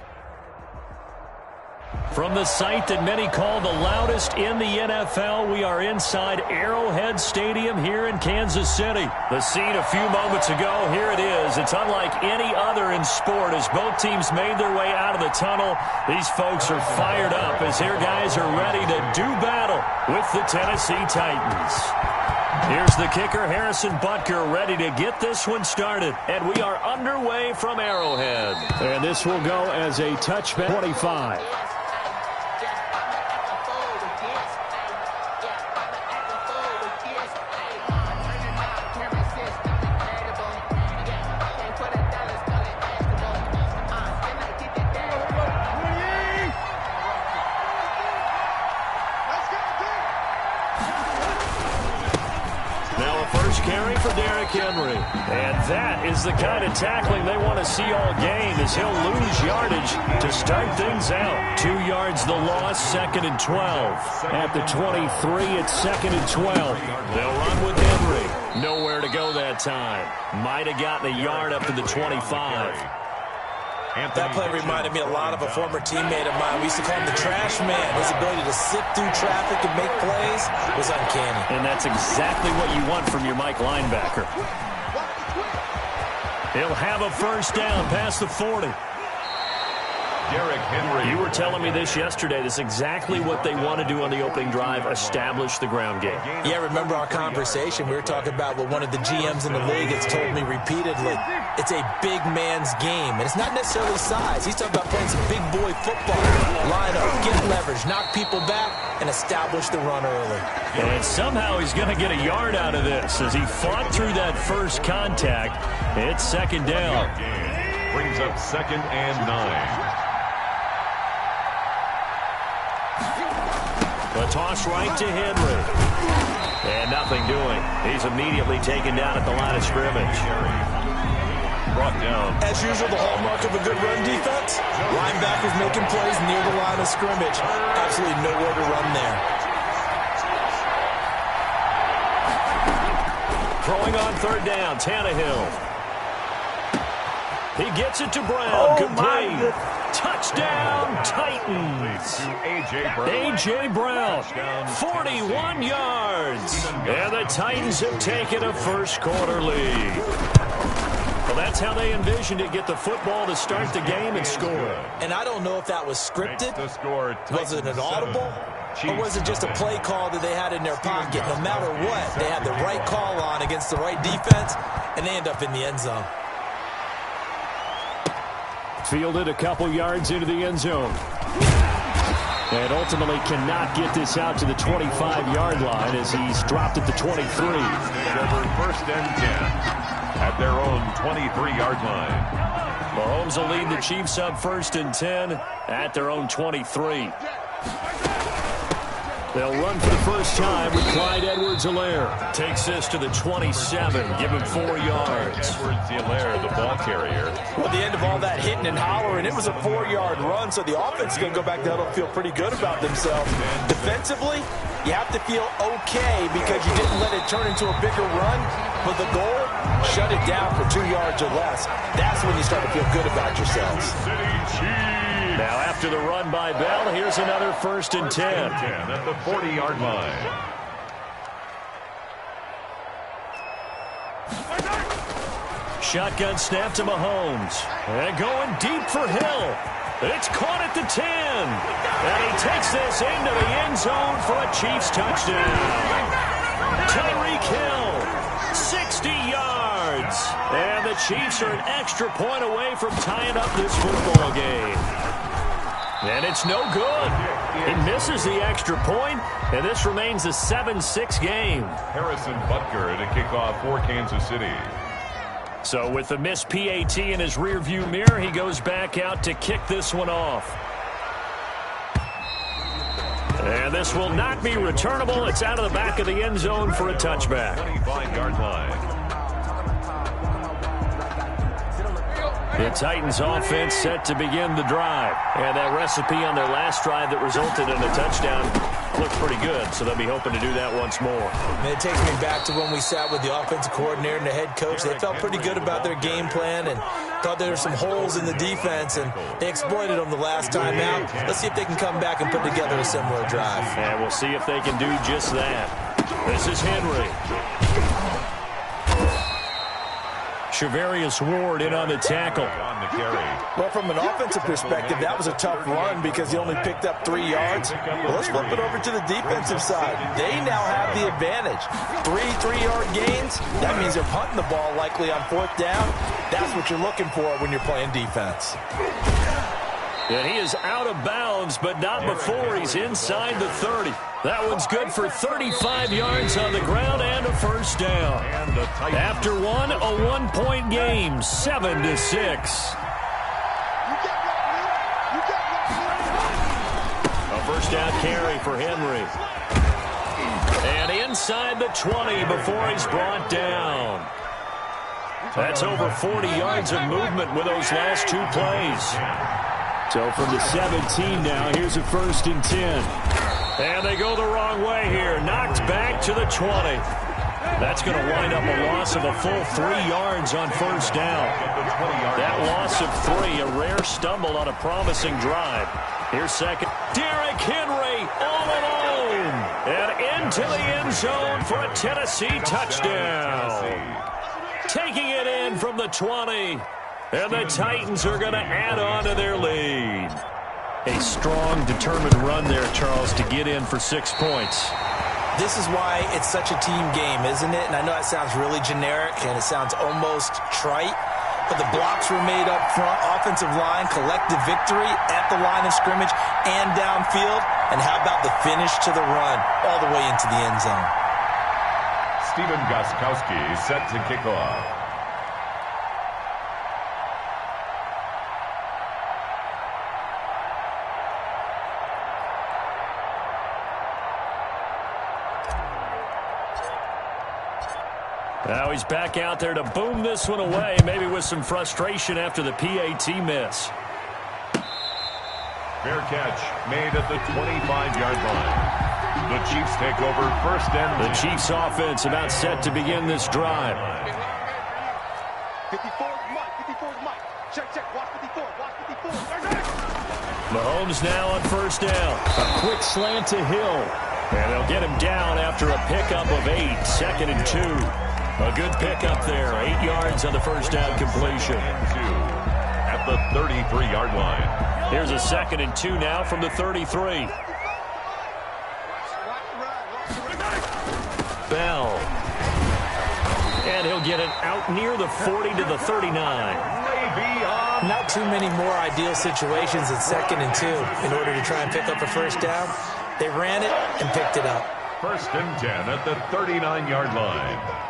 From the site that many call the loudest in the NFL, we are inside Arrowhead Stadium here in Kansas City. The scene a few moments ago, here it is. It's unlike any other in sport. As both teams made their way out of the tunnel, these folks are fired up as their guys are ready to do battle with the Tennessee Titans. Here's the kicker, Harrison Butker, ready to get this one started. And we are underway from Arrowhead. And this will go as a touchback. 25. Carry for Derrick Henry. And that is the kind of tackling they want to see all game, as he'll lose yardage to start things out. 2 yards the loss, 2nd and 12. At the 23, it's 2nd and 12. They'll run with Henry. Nowhere to go that time. Might have gotten a yard up to the 25. That play reminded me a lot of a former teammate of mine. We used to call him the trash man. His ability to sift through traffic and make plays was uncanny. And that's exactly what you want from your Mike linebacker. He'll have a first down past the 40. Derrick Henry. You were telling me this yesterday. This is exactly what they want to do on the opening drive, establish the ground game. Yeah, remember our conversation? We were talking about what one of the GMs in the league has told me repeatedly. It's a big man's game, and it's not necessarily size. He's talking about playing some big boy football. Line up, get leverage, knock people back, and establish the run early. And somehow he's going to get a yard out of this as he fought through that first contact. It's second down. Brings up 2nd and 9. The toss right to Henry. And nothing doing. He's immediately taken down at the line of scrimmage. Brought down. As usual, the hallmark of a good run defense, linebackers making plays near the line of scrimmage. Absolutely nowhere to run there. Throwing on third down, Tannehill. He gets it to Brown. Complete. Touchdown, Titans. A.J. Brown, 41 yards. And the Titans have taken a first quarter lead. Well, that's how they envisioned it, get the football to start the game and score. And I don't know if that was scripted. Was it an audible? Or was it just a play call that they had in their pocket? No matter what, they had the right call on against the right defense, and they end up in the end zone. Fielded a couple yards into the end zone. And ultimately cannot get this out to the 25-yard line as he's dropped at the 23. Over 1st and 10 at their own 23-yard line. Mahomes will lead the Chiefs up 1st and 10 at their own 23. They'll run for the first time with Clyde Edwards-Helaire. Takes this to the 27, give him 4 yards. Edwards-Helaire, the ball carrier. Well, at the end of all that hitting and hollering, it was a 4-yard run, so the offense is going to go back down and feel pretty good about themselves. Defensively, you have to feel okay because you didn't let it turn into a bigger run, but the goal, shut it down for 2 yards or less. That's when you start to feel good about yourselves. Now, after the run by Bell, here's another 1st and 10. At the 40-yard line. Shotgun snap to Mahomes. And going deep for Hill. It's caught at the 10. And he takes this into the end zone for a Chiefs touchdown. Tyreek Hill, 60 yards. And the Chiefs are an extra point away from tying up this football game. And it's no good. He misses the extra point, and this remains a 7-6 game. Harrison Butker to kick off for Kansas City. So with the missed PAT in his rearview mirror, he goes back out to kick this one off. And this will not be returnable. It's out of the back of the end zone for a touchback. 25-yard line. The Titans offense set to begin the drive. And that recipe on their last drive that resulted in a touchdown looked pretty good, so they'll be hoping to do that once more. And it takes me back to when we sat with the offensive coordinator and the head coach. They felt pretty good about their game plan and thought there were some holes in the defense, and they exploited them the last time out. Let's see if they can come back and put together a similar drive. And we'll see if they can do just that. This is Henry. Shavarius Ward in on the tackle. On the carry. Well, from an offensive perspective, that was a tough run because he only picked up 3 yards. Well, let's flip it over to the defensive side. They now have the advantage. 3-3-yard gains. That means they're punting the ball likely on 4th down. That's what you're looking for when you're playing defense. And he is out of bounds, but not before he's inside the 30. That one's good for 35 yards on the ground and a first down. After one, a 1-point game, 7-6. A first down carry for Henry. And inside the 20 before he's brought down. That's over 40 yards of movement with those last 2 plays. So from the 17 now, here's a 1st and 10. And they go the wrong way here. Knocked back to the 20. That's going to wind up a loss of a full 3 yards on first down. That loss of 3, a rare stumble on a promising drive. Here's second. Derrick Henry all alone. And into the end zone for a Tennessee touchdown. Taking it in from the 20. And the Titans are going to add on to their lead. A strong, determined run there, Charles, to get in for 6 points. This is why it's such a team game, isn't it? And I know that sounds really generic and it sounds almost trite, but the blocks were made up front, offensive line, collective victory at the line of scrimmage and downfield. And how about the finish to the run all the way into the end zone? Steven Gostkowski set to kick off. Now he's back out there to boom this one away, maybe with some frustration after the PAT miss. Fair catch made at the 25-yard line. The Chiefs take over first and 10. The Chiefs offense about set to begin this drive. 54 Mike. Check, watch 54, watch 54. Mahomes now on first down. A quick slant to Hill. And they'll get him down after a pickup of 8, 2nd and 2. A good pickup there, 8 yards on the first down completion. At the 33-yard line. Here's a 2nd and 2 now from the 33. Bell. And he'll get it out near the 40 to the 39. Not too many more ideal situations in 2nd and 2 in order to try and pick up a first down. They ran it and picked it up. First and 10 at the 39-yard line.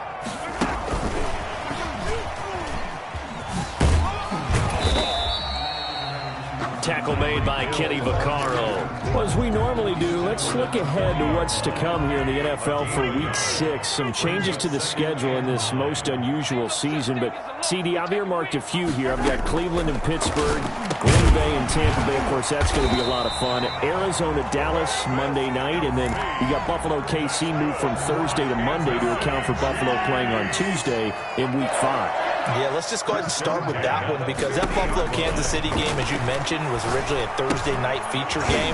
Tackle made by Kenny Vaccaro. Well, as we normally do, let's look ahead to what's to come here in the NFL for Week 6. Some changes to the schedule in this most unusual season. But, CD, I've earmarked a few here. I've got Cleveland and Pittsburgh, Green Bay and Tampa Bay. Of course, that's going to be a lot of fun. Arizona, Dallas, Monday night. And then you got Buffalo, KC moved from Thursday to Monday to account for Buffalo playing on Tuesday in Week 5. Yeah, let's just go ahead and start with that one because that Buffalo-Kansas City game, as you mentioned, was originally a Thursday night feature game.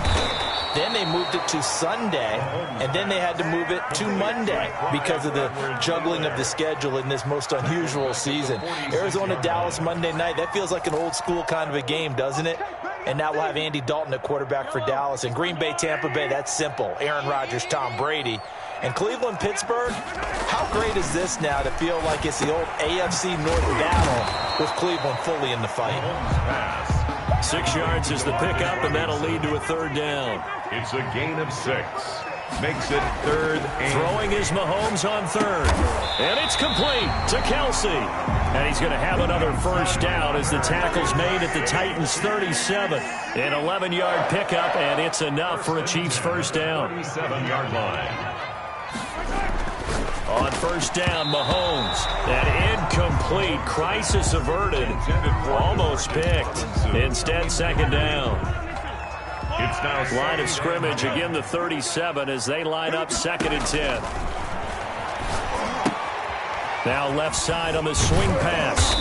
Then they moved it to Sunday, and then they had to move it to Monday because of the juggling of the schedule in this most unusual season. Arizona-Dallas Monday night, that feels like an old-school kind of a game, doesn't it? And now we'll have Andy Dalton at quarterback for Dallas. And Green Bay, Tampa Bay, that's simple. Aaron Rodgers, Tom Brady. And Cleveland, Pittsburgh, how great is this now to feel like it's the old AFC North battle with Cleveland fully in the fight? 6 yards is the pickup, and that'll lead to a third down. It's a gain of 6. Makes it third and... Throwing is Mahomes on third. And it's complete to Kelsey. And he's going to have another first down as the tackle's made at the Titans' 37. An 11-yard pickup, and it's enough for a Chiefs first down. 37-yard line. On first down, Mahomes. An incomplete, crisis averted. Almost picked. Instead, second down. It's now line of scrimmage, again the 37 as they line up 2nd and 10. Now left side on the swing pass.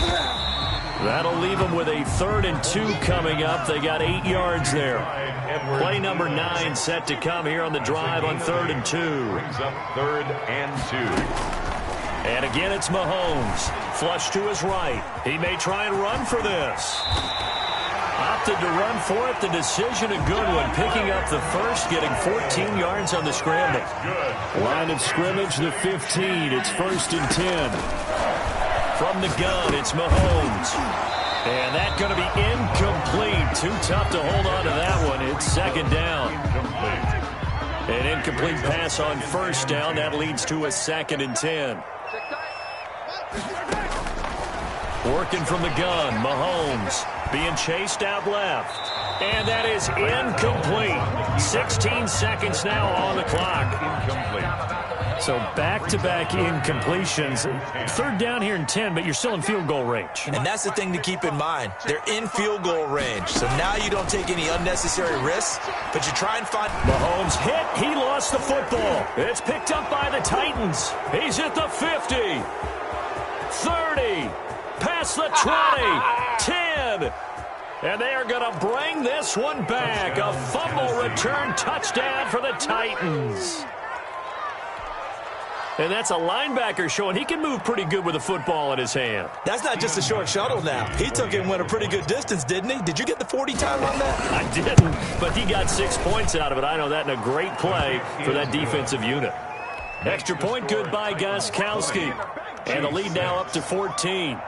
That'll leave them with a 3rd and 2 coming up. They got 8 yards there. Play number 9 set to come here on the drive on 3rd and 2. Brings up 3rd and 2. And again, it's Mahomes. Flush to his right. He may try and run for this. Opted to run for it. The decision a good one. Picking up the first, getting 14 yards on the scramble. Line of scrimmage, the 15. It's 1st and 10. From the gun, it's Mahomes. And that's going to be incomplete. Too tough to hold on to that one. It's second down. An incomplete pass on first down. That leads to a 2nd and 10. Working from the gun, Mahomes being chased out left. And that is incomplete. 16 seconds now on the clock. Incomplete. So back-to-back incompletions. 3rd down here and 10, but you're still in field goal range. And that's the thing to keep in mind. They're in field goal range. So now you don't take any unnecessary risks, but you try and find... Mahomes hit. He lost the football. It's picked up by the Titans. He's at the 50. 30. Past the 20. 10. And they are going to bring this one back. A fumble return touchdown for the Titans. And that's a linebacker showing he can move pretty good with a football in his hand. That's not just a short shuttle now. He took it and went a pretty good distance, didn't he? Did you get the 40 time on that? I didn't, but he got 6 points out of it. I know that in a great play for that defensive unit. Extra point good by Gostkowski. And the lead now up to 14.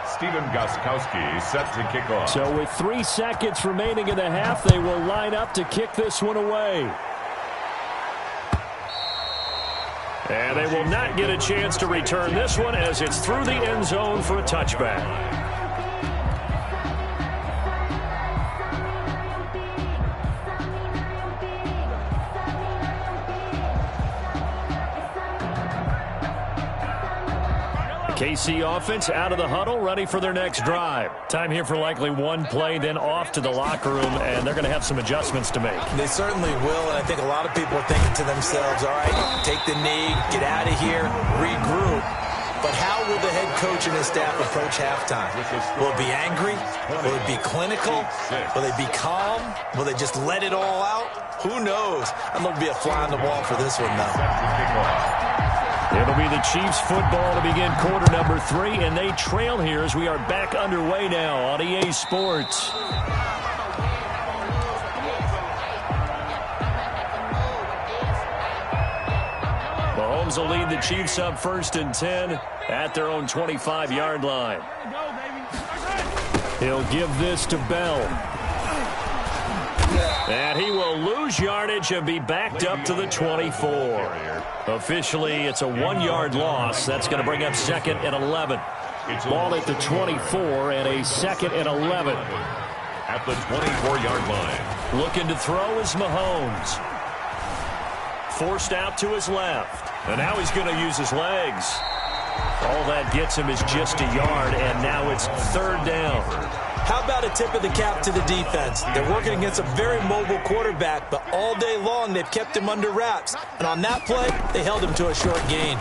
Steven Gostkowski set to kick off. So with 3 seconds remaining in the half, they will line up to kick this one away. And they will not get a chance to return this one as it's through the end zone for a touchback. KC offense out of the huddle, ready for their next drive. Time here for likely one play, then off to the locker room, and they're going to have some adjustments to make. They certainly will, and I think a lot of people are thinking to themselves, all right, take the knee, get out of here, regroup. But how will the head coach and his staff approach halftime? Will it be angry? Will it be clinical? Will they be calm? Will they just let it all out? Who knows? I'm going to be a fly on the wall for this one, though. It'll be the Chiefs football to begin quarter number 3, and they trail here as we are back underway now on EA Sports. Mahomes will lead the Chiefs up 1st and 10 at their own 25-yard line. He'll give this to Bell. And he will lose yardage and be backed up to the 24. Officially, it's a 1-yard loss. That's going to bring up 2nd and 11. Ball at the 24 and a 2nd and 11. At the 24-yard line. Looking to throw is Mahomes. Forced out to his left. And now he's going to use his legs. All that gets him is just a yard, and now it's 3rd down. How about a tip of the cap to the defense? They're working against a very mobile quarterback, but all day long they've kept him under wraps. And on that play, they held him to a short gain.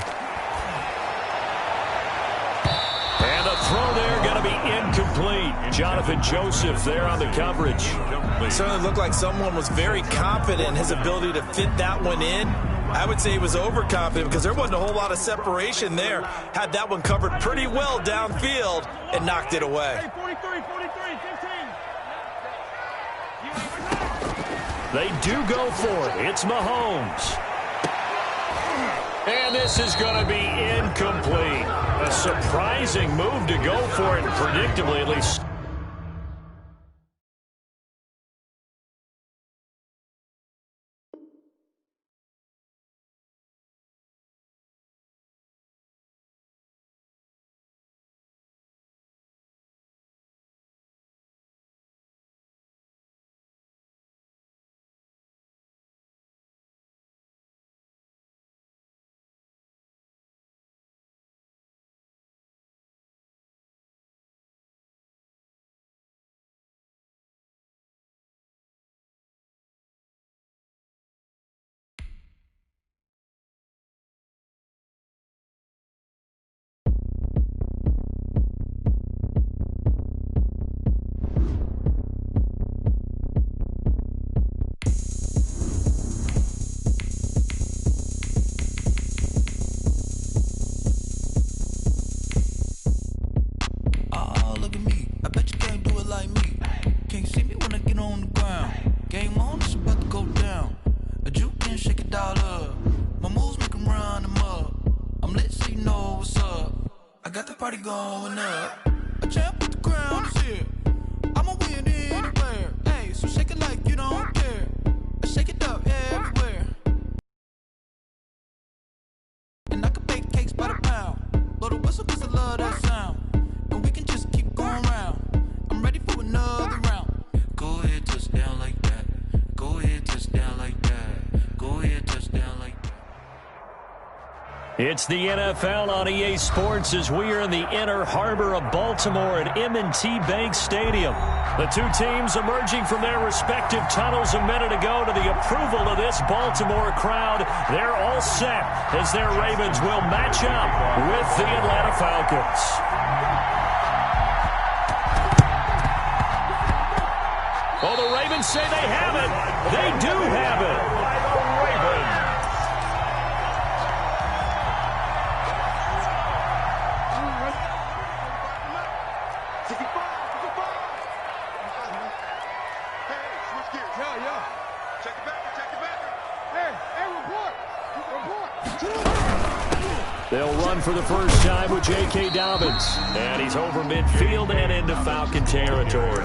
And the throw there going to be incomplete. Jonathan Joseph there on the coverage. It certainly looked like someone was very confident in his ability to fit that one in. I would say he was overconfident because there wasn't a whole lot of separation there. Had that one covered pretty well downfield and knocked it away. They do go for it. It's Mahomes. And this is going to be incomplete. A surprising move to go for it, predictably at least. Going up, a champ with the crown is here. I'ma win anywhere. Hey, so shake it like you don't care. Shake it up everywhere. And I can bake cakes by the pound. Blow the whistle 'cause I love that sound. And we can just keep going round. I'm ready for another round. Go ahead, touchdown like that. Go ahead, touchdown like that. Go ahead, touchdown like that. It's the NFL on EA Sports as we are in the inner harbor of Baltimore at M&T Bank Stadium. The two teams emerging from their respective tunnels a minute ago to the approval of this Baltimore crowd. They're all set as their Ravens will match up with the Atlanta Falcons. Oh, the Ravens say they have it. They do have it. They'll run for the first time with J.K. Dobbins. And he's over midfield and into Falcon territory.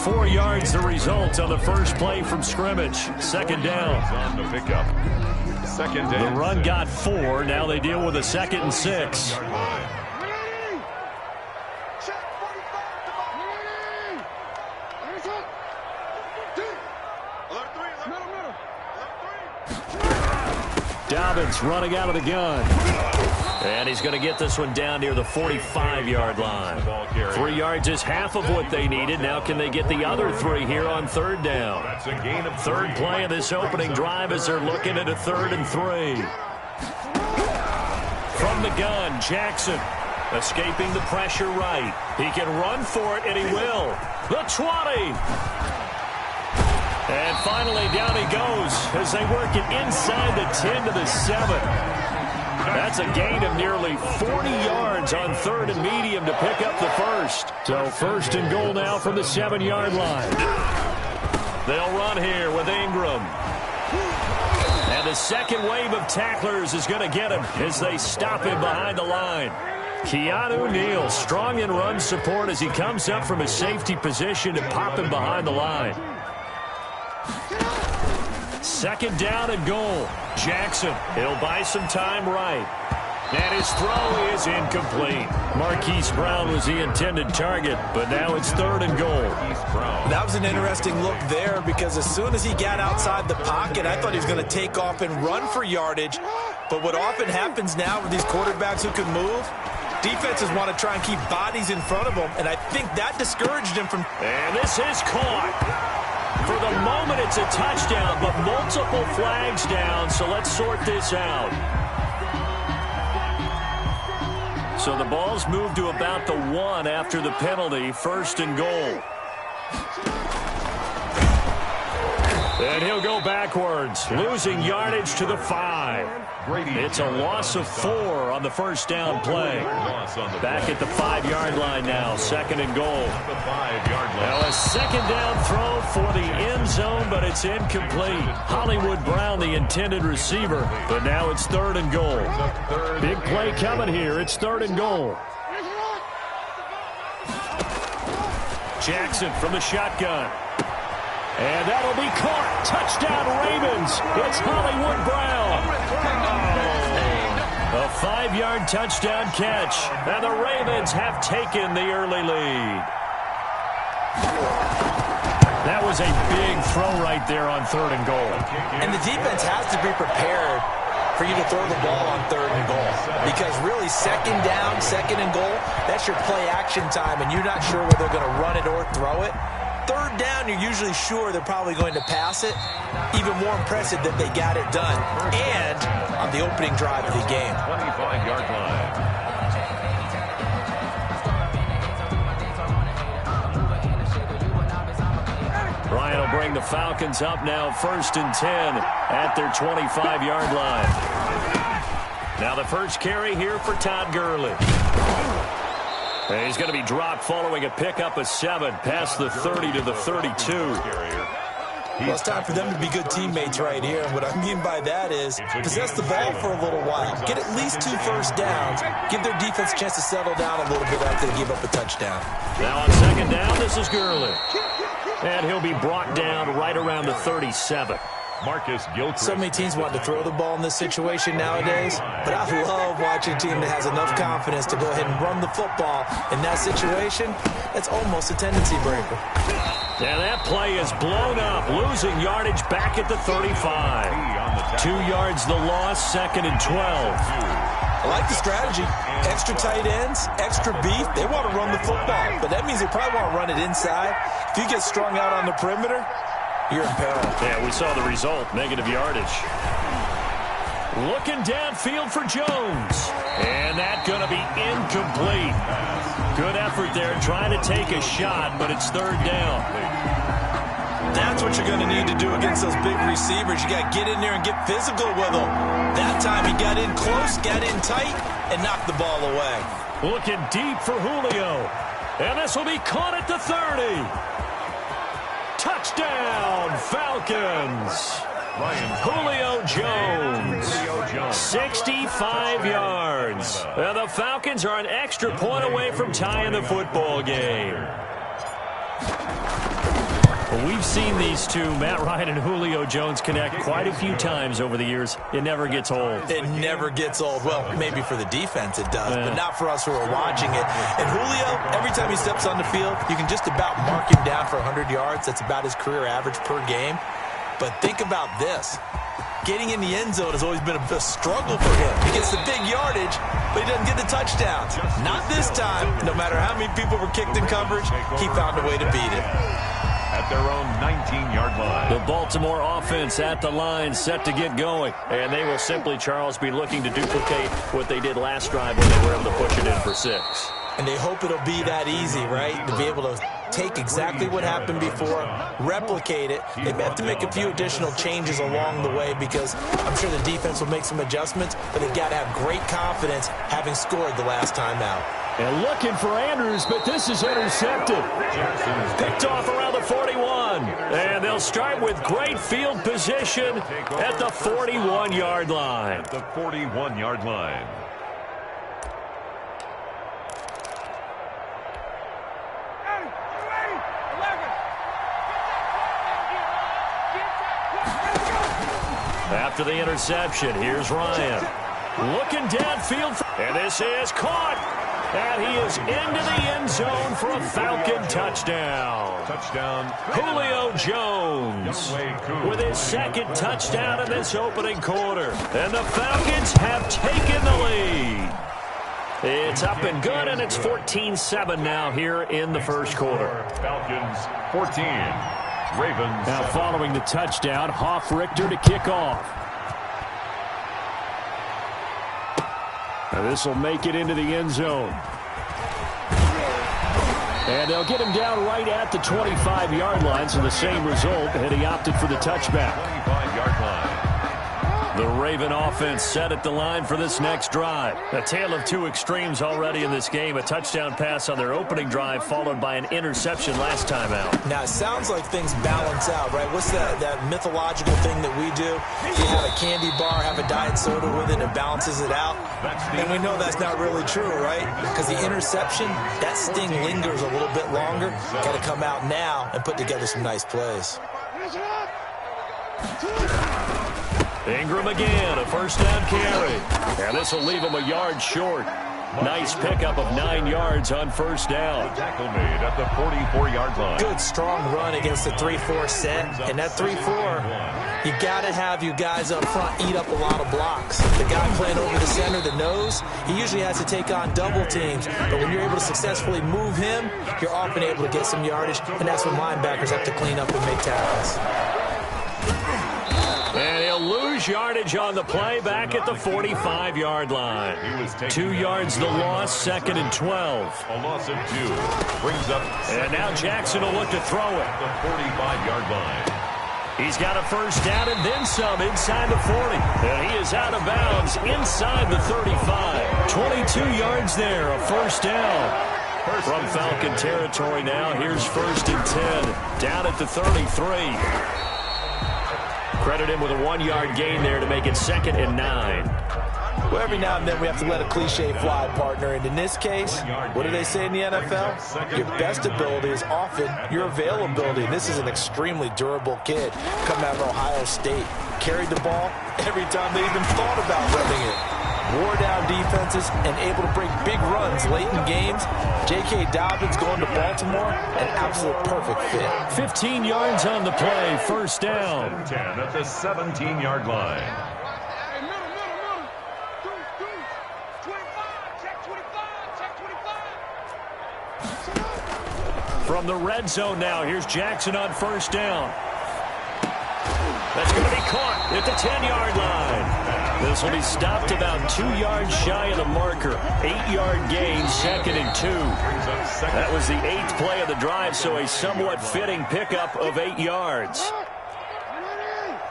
4 yards the result on the first play from scrimmage. Second down. On the pickup. Second down. The run got 4. Now they deal with a 2nd and 6. Dobbins running out of the gun. And he's going to get this one down near the 45-yard line. 3 yards is half of what they needed. Now can they get the other 3 here on third down? That's a gain of 3. Third play of this opening drive as they're looking at a 3rd and 3. From the gun, Jackson escaping the pressure right. He can run for it, and he will. The 20. And finally, down he goes as they work it inside the 10 to the 7. That's a gain of nearly 40 yards on 3rd and medium to pick up the first. So 1st and goal now from the 7-yard line. They'll run here with Ingram. And the second wave of tacklers is going to get him as they stop him behind the line. Keanu Neal strong in run support as he comes up from a safety position to pop him behind the line. Second down and goal. Jackson, he'll buy some time right. And his throw is incomplete. Marquise Brown was the intended target, but now it's 3rd and goal. That was an interesting look there because as soon as he got outside the pocket, I thought he was going to take off and run for yardage. But what often happens now with these quarterbacks who can move, defenses want to try and keep bodies in front of them, and I think that discouraged him from... And this is caught. For the moment, it's a touchdown, but multiple flags down, so let's sort this out. So the ball's moved to about the 1 after the penalty, 1st and goal. And he'll go backwards, losing yardage to the 5. It's a loss of 4 on the first down play. Back at the 5-yard line now, 2nd and goal. Now a second down throw for the end zone, but it's incomplete. Hollywood Brown, the intended receiver, but now it's 3rd and goal. Big play coming here. It's 3rd and goal. Jackson from the shotgun. And that'll be caught. Touchdown, Ravens. It's Hollywood Brown. A 5-yard touchdown catch. And the Ravens have taken the early lead. That was a big throw right there on 3rd and goal. And the defense has to be prepared for you to throw the ball on 3rd and goal. Because really, 2nd down, 2nd and goal, that's your play action time, and you're not sure whether they're going to run it or throw it. 3rd down, you're usually sure they're probably going to pass it. Even more impressive that they got it done. And on the opening drive of the game. 25-yard line. Ryan will bring the Falcons up now 1st and 10 at their 25-yard line. Now the first carry here for Todd Gurley. And he's going to be dropped following a pickup of 7 past the 30 to the 32. Well, it's time for them to be good teammates right here. And what I mean by that is possess the ball for a little while. Get at least 2 first downs. Give their defense a chance to settle down a little bit after they give up a touchdown. Now on 2nd down, this is Gurley. And he'll be brought down right around the 37. Marcus Gilchrist. So many teams want to throw the ball in this situation nowadays, but I love watching a team that has enough confidence to go ahead and run the football. In that situation, that's almost a tendency breaker. And that play is blown up, losing yardage back at the 35. 2 yards the loss, 2nd and 12. I like the strategy. Extra tight ends, extra beef. They want to run the football, but that means they probably want to run it inside. If you get strung out on the perimeter, you're in peril. Yeah, we saw the result, negative yardage. Looking downfield for Jones. And that's going to be incomplete. Good effort there trying to take a shot, but it's 3rd down. That's what you're going to need to do against those big receivers. You got to get in there and get physical with them. That time he got in close, got in tight, and knocked the ball away. Looking deep for Julio. And this will be caught at the 30. Touchdown, Falcons. Julio Jones, 65 yards. yards. And the Falcons are an extra point away from tying the football game. Well, we've seen these two, Matt Ryan and Julio Jones, connect quite a few times over the years. It never gets old. It never gets old. Well, maybe for the defense it does, but not for us who are watching it. And Julio, every time he steps on the field, you can just about mark him down for 100 yards. That's about his career average per game. But think about this. Getting in the end zone has always been a struggle for him. He gets the big yardage, but he doesn't get the touchdown. Not this time. No matter how many people were kicked in coverage, he found a way to beat it. At their own 19-yard line. The Baltimore offense at the line, set to get going. And they will simply, Charles, be looking to duplicate what they did last drive when they were able to push it in for 6. And they hope it'll be that easy, right? To be able to take exactly what happened before, replicate it. They may have to make a few additional changes along the way because I'm sure the defense will make some adjustments, but they've got to have great confidence having scored the last time out. And looking for Andrews, but this is intercepted. Picked off around the 41. And they'll start with great field position at the 41-yard line. At the 41-yard line. After the interception, here's Ryan. Looking downfield. And this is caught. And he is into the end zone for a Falcon touchdown. Touchdown. Julio Jones with his second touchdown in this opening quarter. And the Falcons have taken the lead. It's up and good, and it's 14-7 now here in the first quarter. Falcons 14. Ravens. Now following the touchdown, Richter to kick off. Now this will make it into the end zone. And they'll get him down right at the 25-yard line, so the same result, and he opted for the touchback. 25-yard line. The Raven offense set at the line for this next drive. A tale of two extremes already in this game. A touchdown pass on their opening drive followed by an interception last time out. Now, it sounds like things balance out, right? What's that mythological thing that we do? You have a candy bar, have a diet soda with it, and it balances it out. And we know that's not really true, right? Because the interception, that sting lingers a little bit longer. Got to come out now and put together some nice plays. Ingram again, a first down carry. And this will leave him a yard short. Nice pickup of 9 yards on first down. Tackle made at the 44-yard line. Good strong run against the 3-4 set. And that 3-4, you got to have you guys up front eat up a lot of blocks. The guy playing over the center, the nose, he usually has to take on double teams. But when you're able to successfully move him, you're often able to get some yardage. And that's when linebackers have to clean up and make tackles. And he'll lose yardage on the play back at the 45-yard line. 2 yards the loss, 2nd and 12. A loss of 2 brings up. And now Jackson will look to throw it. The 45-yard line. He's got a first down and then some inside the 40. And he is out of bounds inside the 35. 22 yards there, a first down. From Falcon territory now, here's 1st and 10. Down at the 33. Credit him with a 1-yard gain there to make it 2nd and 9. Well, every now and then we have to let a cliche fly, partner. And in this case, what do they say in the NFL? Your best ability is often your availability. And this is an extremely durable kid coming out of Ohio State. Carried the ball every time they even thought about running it. Wore down defenses and able to break big runs late in games. J.K. Dobbins going to Baltimore, an absolute perfect fit. 15 yards on the play, first down. 10 at the 17-yard line. From the red zone now, here's Jackson on first down. That's going to be caught at the 10-yard line. This will be stopped about 2 yards shy of the marker. 8-yard gain, 2nd and 2. That was the 8th play of the drive, so a somewhat fitting pickup of 8 yards.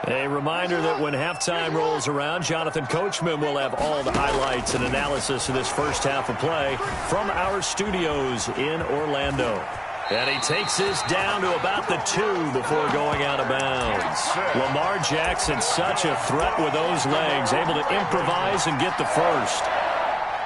A reminder that when halftime rolls around, Jonathan Coachman will have all the highlights and analysis of this first half of play from our studios in Orlando. And he takes this down to about the 2 before going out of bounds. Lamar Jackson, such a threat with those legs, able to improvise and get the first.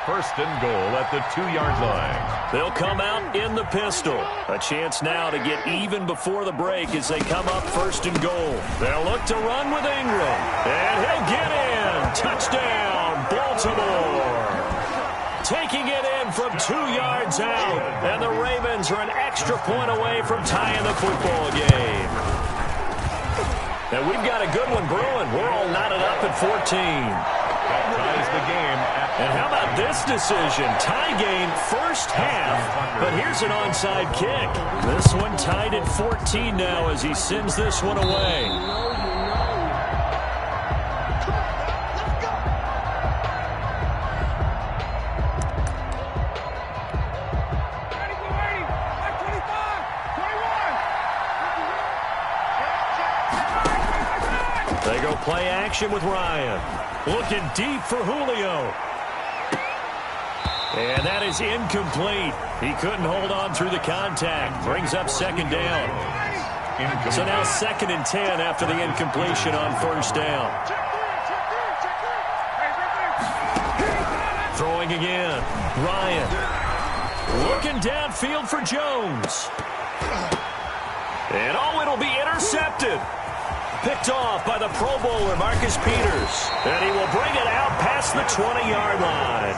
first and goal at the 2-yard line. They'll come out in the pistol. A chance now to get even before the break as they come up first and goal. They'll look to run with Ingram. And he'll get in. Touchdown, Baltimore. Taking it in from 2 yards out. And the Ravens are an extra point away from tying the football game. And we've got a good one brewing. We're all knotted up at 14. That ties the game. And how about this decision? Tie game first half, but here's an onside kick. This one tied at 14 now as he sends this one away. They go play action with Ryan. Looking deep for Julio. And that is incomplete. He couldn't hold on through the contact. Brings up second down. So now 2nd and 10 after the incompletion on first down. Throwing again. Ryan. Looking downfield for Jones. And it'll be intercepted. Picked off by the Pro Bowler, Marcus Peters. And he will bring it out past the 20-yard line.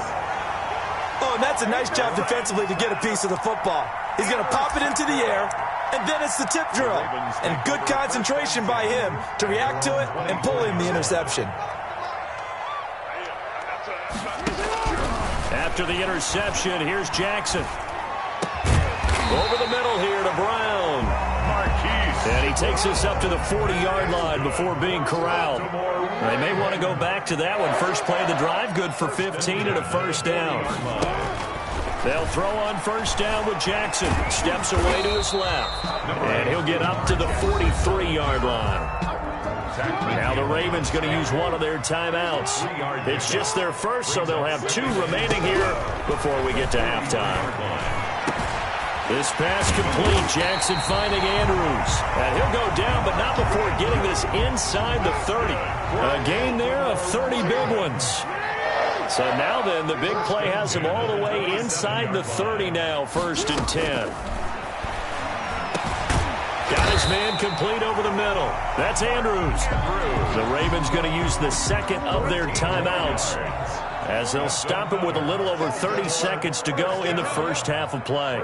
Oh, and that's a nice job defensively to get a piece of the football. He's going to pop it into the air, and then it's the tip drill. And good concentration by him to react to it and pull in the interception. After the interception, here's Jackson. Over the middle here to Brown. And he takes us up to the 40-yard line before being corralled. They may want to go back to that one. First play of the drive, good for 15 and a first down. They'll throw on first down with Jackson. Steps away to his left. And he'll get up to the 43-yard line. Now the Ravens going to use one of their timeouts. It's just their first, so they'll have 2 remaining here before we get to halftime. This pass complete. Jackson finding Andrews. And he'll go down, but not before getting this inside the 30. A gain there of 30 big ones. So now then, the big play has him all the way inside the 30 now, 1st and 10. Got his man complete over the middle. That's Andrews. The Ravens going to use the 2nd of their timeouts, as they'll stop him with a little over 30 seconds to go in the first half of play.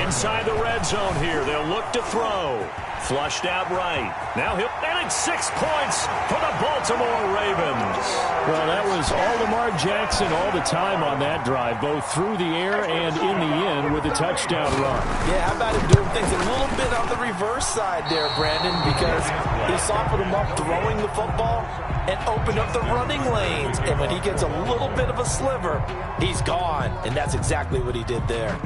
Inside the red zone here, they'll look to throw. Flushed out right. Now and it's 6 points for the Baltimore Ravens. Well, that was all Lamar Jackson all the time on that drive, both through the air and in the end with a touchdown run. Yeah, how about him doing things a little bit on the reverse side there, Brandon, because he softened him up throwing the football and opened up the running lanes. And when he gets a little bit of a sliver, he's gone. And that's exactly what he did there.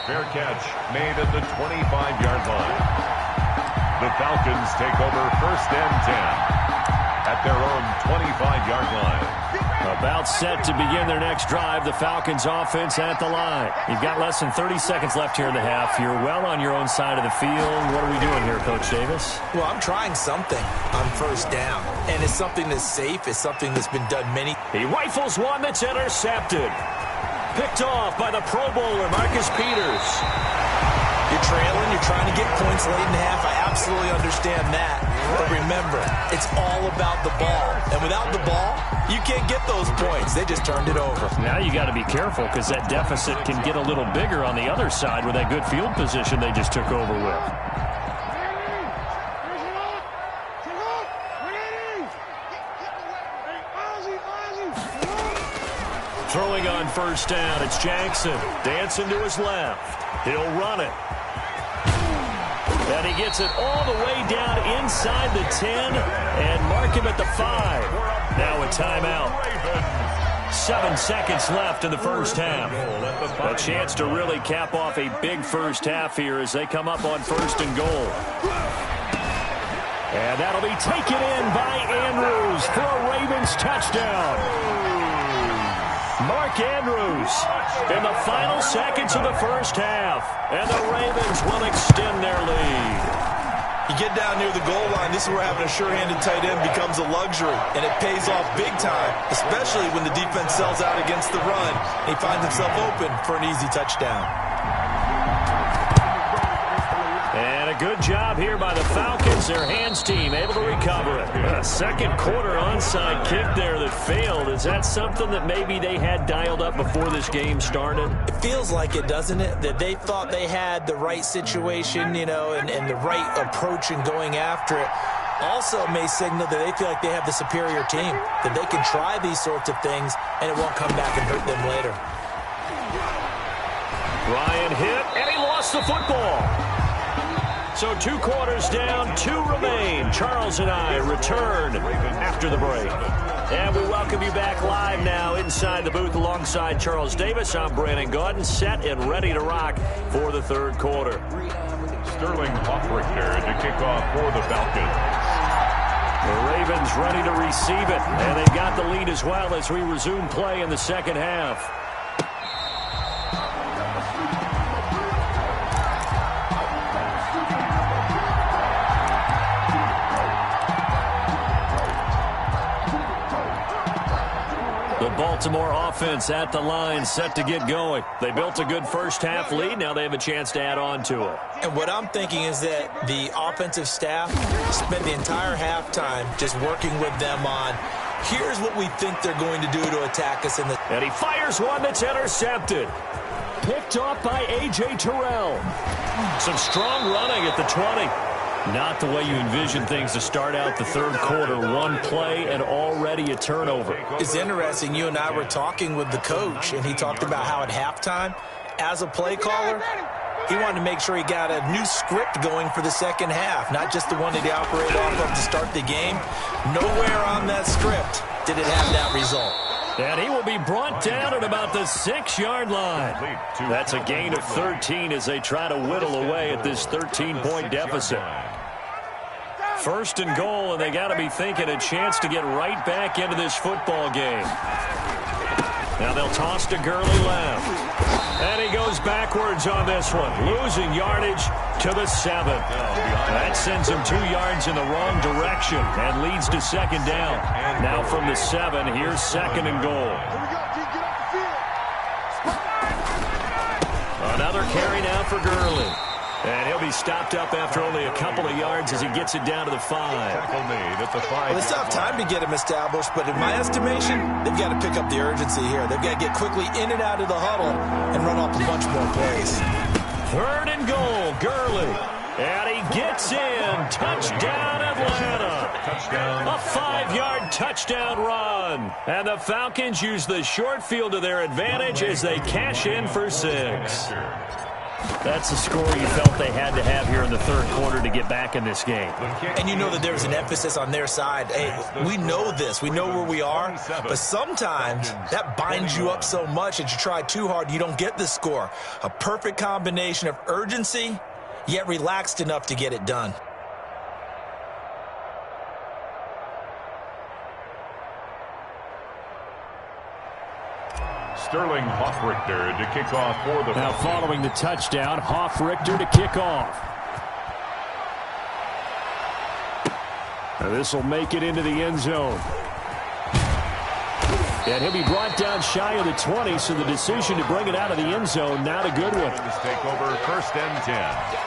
Fair catch made at the 25-yard line. The Falcons take over 1st and 10 at their own 25-yard line. About set to begin their next drive, the Falcons offense at the line. You've got less than 30 seconds left here in the half. You're well on your own side of the field. What are we doing here, Coach Davis? Well, I'm trying something on first down, and it's something that's safe. It's something that's been done many. He rifles one that's intercepted. Picked off by the Pro Bowler, Marcus Peters. You're trailing, you're trying to get points late in the half. I absolutely understand that. But remember, it's all about the ball. And without the ball, you can't get those points. They just turned it over. Now you got to be careful because that deficit can get a little bigger on the other side with that good field position they just took over with. Throwing on first down, it's Jackson. Dancing to his left. He'll run it. And he gets it all the way down inside the 10 and mark him at the 5. Now a timeout. 7 seconds left in the first half. A chance to really cap off a big first half here as they come up on 1st and goal. And that'll be taken in by Andrews for a Ravens touchdown. Mark Andrews in the final seconds of the first half. And the Ravens will extend their lead. You get down near the goal line, this is where having a sure-handed tight end becomes a luxury, and it pays off big time, especially when the defense sells out against the run, and he finds himself open for an easy touchdown. And a good job here by the Falcons. Their hands team able to recover it. A second quarter onside kick there that failed. Is that something that maybe they had dialed up before this game started? It feels like it, doesn't it? That they thought they had the right situation, you know, and the right approach in going after it. Also may signal that they feel like they have the superior team, that they can try these sorts of things and it won't come back and hurt them later. Ryan hit, and he lost the football. So 2 quarters down, 2 remain. Charles and I return after the break. And we welcome you back live now inside the booth alongside Charles Davis. I'm Brandon Gaudin, set and ready to rock for the third quarter. Sterling Hoffrichter to kick off for the Falcons. The Ravens ready to receive it, and they've got the lead as well as we resume play in the second half. Baltimore offense at the line, set to get going. They built a good first-half lead. Now they have a chance to add on to it. And what I'm thinking is that the offensive staff spent the entire halftime just working with them on, here's what we think they're going to do to attack us in the... And he fires one that's intercepted. Picked off by A.J. Terrell. Some strong running at the 20. Not the way you envision things to start out the third quarter. One play and already a turnover. It's interesting. You and I were talking with the coach, and he talked about how at halftime, as a play caller, he wanted to make sure he got a new script going for the second half, not just the one that he operated off of to start the game. Nowhere on that script did it have that result. And he will be brought down at about the 6-yard line. That's a gain of 13 as they try to whittle away at this 13-point deficit. First and goal, and they got to be thinking a chance to get right back into this football game. Now they'll toss to Gurley left. And he goes backwards on this one, losing yardage to the 7. That sends him 2 yards in the wrong direction and leads to second down. Now from the 7, here's second and goal. Another carry now for Gurley. And he'll be stopped up after only a couple of yards as he gets it down to the 5. Well, they still have time to get him established, but in my estimation, they've got to pick up the urgency here. They've got to get quickly in and out of the huddle and run off a bunch more plays. Third and goal, Gurley. And he gets in. Touchdown, Atlanta. A 5-yard touchdown run. And the Falcons use the short field to their advantage as they cash in for 6. That's the score you felt they had to have here in the third quarter to get back in this game. And you know that there's an emphasis on their side. Hey, we know this. We know where we are. But sometimes that binds you up so much that you try too hard, you don't get the score. A perfect combination of urgency, yet relaxed enough to get it done. Sterling Hoffrichter to kick off for the... Now following the touchdown, Hoffrichter to kick off. This will make it into the end zone. And he'll be brought down shy of the 20, so the decision to bring it out of the end zone, not a good one. Take over first and 10.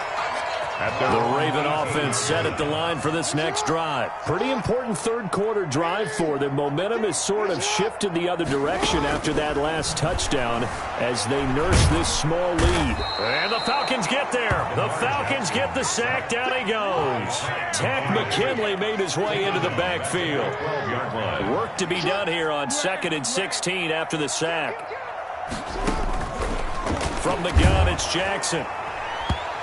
The Raven offense set at the line for this next drive. Pretty important third quarter drive for them. Momentum has sort of shifted the other direction after that last touchdown as they nurse this small lead. And the Falcons get there. The Falcons get the sack. Down he goes. Tack McKinley made his way into the backfield. Work to be done here on 2nd and 16 after the sack. From the gun, it's Jackson.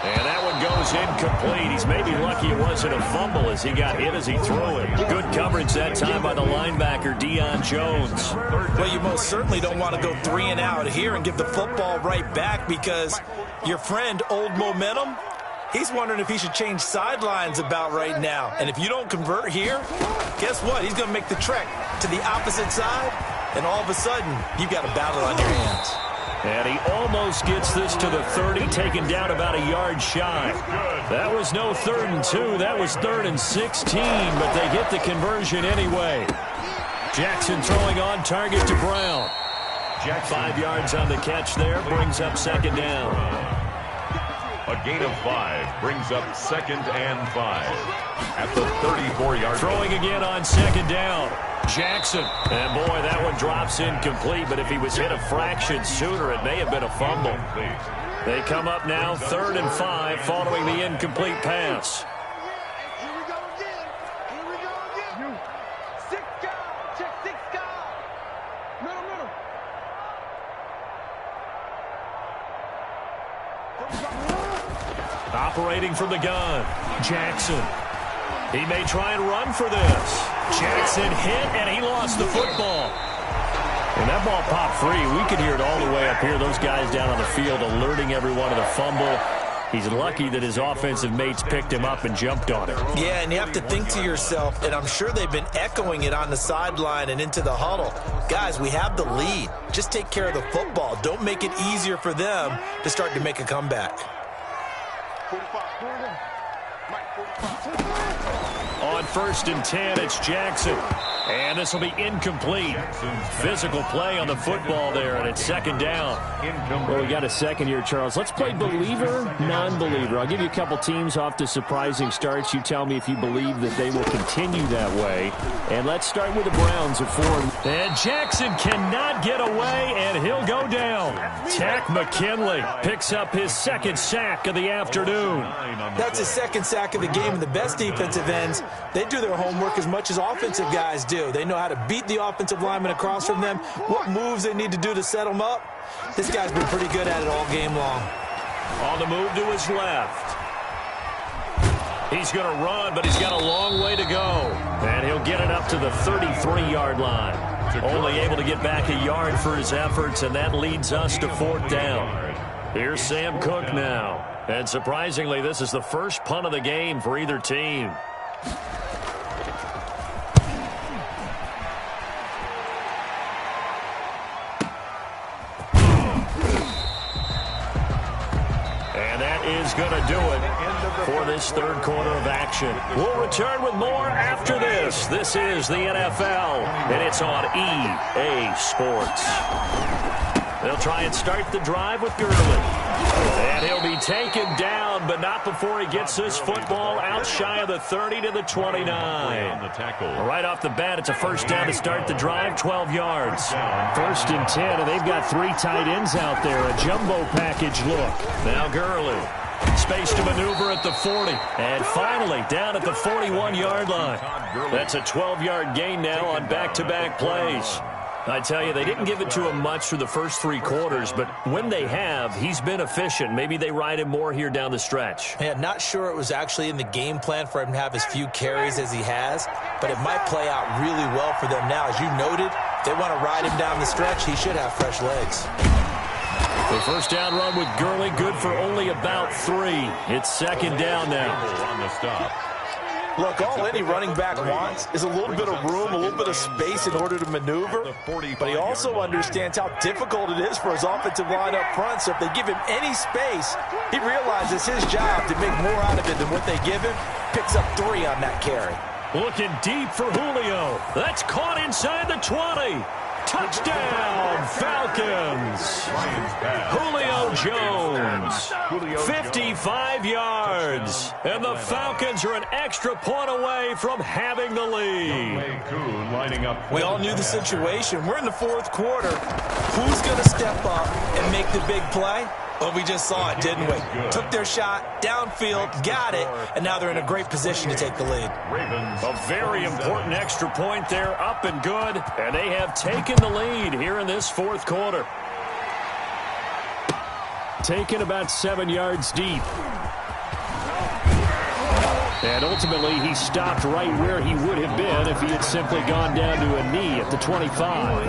And that one goes incomplete. He's maybe lucky it wasn't a fumble as he got hit as he threw it. Good coverage that time by the linebacker, Deion Jones. Well, you most certainly don't want to go 3 and out here and give the football right back because your friend, Old Momentum, he's wondering if he should change sidelines about right now. And if you don't convert here, guess what? He's going to make the trek to the opposite side, and all of a sudden, you've got a battle on your hands. And he almost gets this to the 30, taken down about a yard shy. That was no 3rd and 2. That was 3rd and 16, but they get the conversion anyway. Jackson throwing on target to Brown. 5 yards on the catch there, brings up 2nd down. A gain of 5 brings up 2nd and 5 at the 34-yard line. Throwing again on 2nd down. Jackson. And, boy, that one drops incomplete, but if he was hit a fraction sooner, it may have been a fumble. They come up now 3rd and 5 following the incomplete pass. Here we go again. Here we go again. 6 guard. Check 6 guard. Middle. Operating from the gun. Jackson. He may try and run for this. Jackson hit, and he lost the football. When that ball popped free, we could hear it all the way up here. Those guys down on the field alerting everyone of the fumble. He's lucky that his offensive mates picked him up and jumped on it. Yeah, and you have to think to yourself, and I'm sure they've been echoing it on the sideline and into the huddle. Guys, we have the lead. Just take care of the football. Don't make it easier for them to start to make a comeback. 45. On 1st and 10, it's Jackson. And this will be incomplete. Physical play on the football there, and it's 2nd down. Well, we got a second here, Charles. Let's play believer, non-believer. I'll give you a couple teams off to surprising starts. You tell me if you believe that they will continue that way. And let's start with the Browns at 4. And Jackson cannot get away, and he'll go down. Tack McKinley picks up his 2nd sack of the afternoon. That's his 2nd sack of the game, and the best defensive ends, they do their homework as much as offensive guys do. They know how to beat the offensive lineman across from them, what moves they need to do to set them up. This guy's been pretty good at it all game long. On the move to his left. He's going to run, but he's got a long way to go. And he'll get it up to the 33-yard line. Only able to get back a yard for his efforts, and that leads us to 4th down. Here's Sam Cook now. And surprisingly, this is the first punt of the game for either team. Is going to do it for this 3rd quarter of action. We'll return with more after this. This is the NFL, and it's on EA Sports. They'll try and start the drive with Gurley. And he'll be taken down, but not before he gets this football out shy of the 30 to the 29. Right off the bat, it's a 1st down to start the drive, 12 yards. 1st and 10, and they've got 3 tight ends out there. A jumbo package look. Now Gurley. Space to maneuver at the 40. And finally, down at the 41-yard line. That's a 12-yard gain now on back-to-back plays. I tell you, they didn't give it to him much through the first 3 quarters, but when they have, he's been efficient. Maybe they ride him more here down the stretch. Yeah, not sure it was actually in the game plan for him to have as few carries as he has, but it might play out really well for them now. As you noted, if they want to ride him down the stretch, he should have fresh legs. The 1st down run with Gurley, good for only about 3. It's 2nd down now. On the stop. Look, all any running back wants is a little bit of room, a little bit of space in order to maneuver. But he also understands how difficult it is for his offensive line up front. So if they give him any space, he realizes his job to make more out of it than what they give him. Picks up 3 on that carry. Looking deep for Julio. That's caught inside the 20. Touchdown, Falcons. Julio Jones, 55 yards. And the Falcons are an extra point away from having the lead. We all knew the situation. We're in the 4th quarter. Who's going to step up and make the big play? Well, we just saw it, didn't we? Took their shot, downfield, got it, and now they're in a great position to take the lead. A very important extra point there, up and good, and they have taken the lead here in this 4th quarter. Taken about 7 yards deep. And ultimately, he stopped right where he would have been if he had simply gone down to a knee at the 25.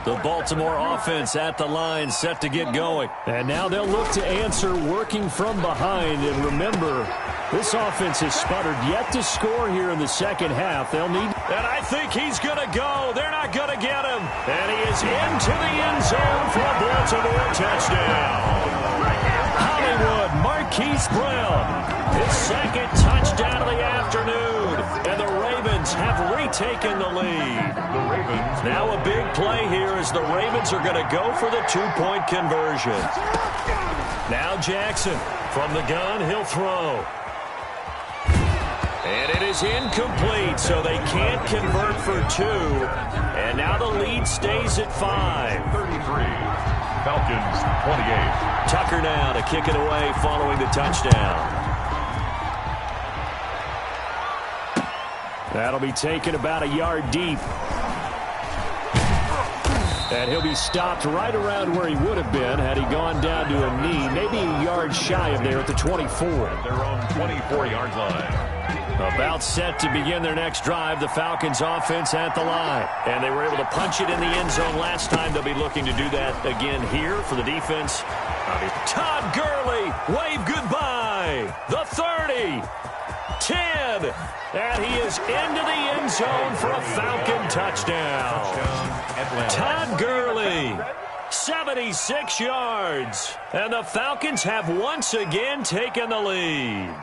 The Baltimore offense at the line, set to get going. And now they'll look to answer working from behind. And remember, this offense has sputtered yet to score here in the second half. They'll need... And I think he's going to go. They're not going to get him. And he is into the end zone for a Baltimore touchdown. Hollywood, Marquise Brown, his second touchdown of the afternoon. And the Ravens have retaken the lead. The Ravens. Now a big play here as the Ravens are going to go for the two-point conversion. Now Jackson from the gun, he'll throw. And it is incomplete, so they can't convert for two. And now the lead stays at 5. 33. Falcons 28. Tucker now to kick it away following the touchdown. That'll be taken about a yard deep. And he'll be stopped right around where he would have been had he gone down to a knee, maybe a yard shy of there at the 24. Their own 24-yard line. About set to begin their next drive, the Falcons offense at the line. And they were able to punch it in the end zone last time. They'll be looking to do that again here for the defense. Todd Gurley, wave goodbye. The 30, 10, and he is into the end zone for a Falcon touchdown. Todd Gurley, 76 yards. And the Falcons have once again taken the lead.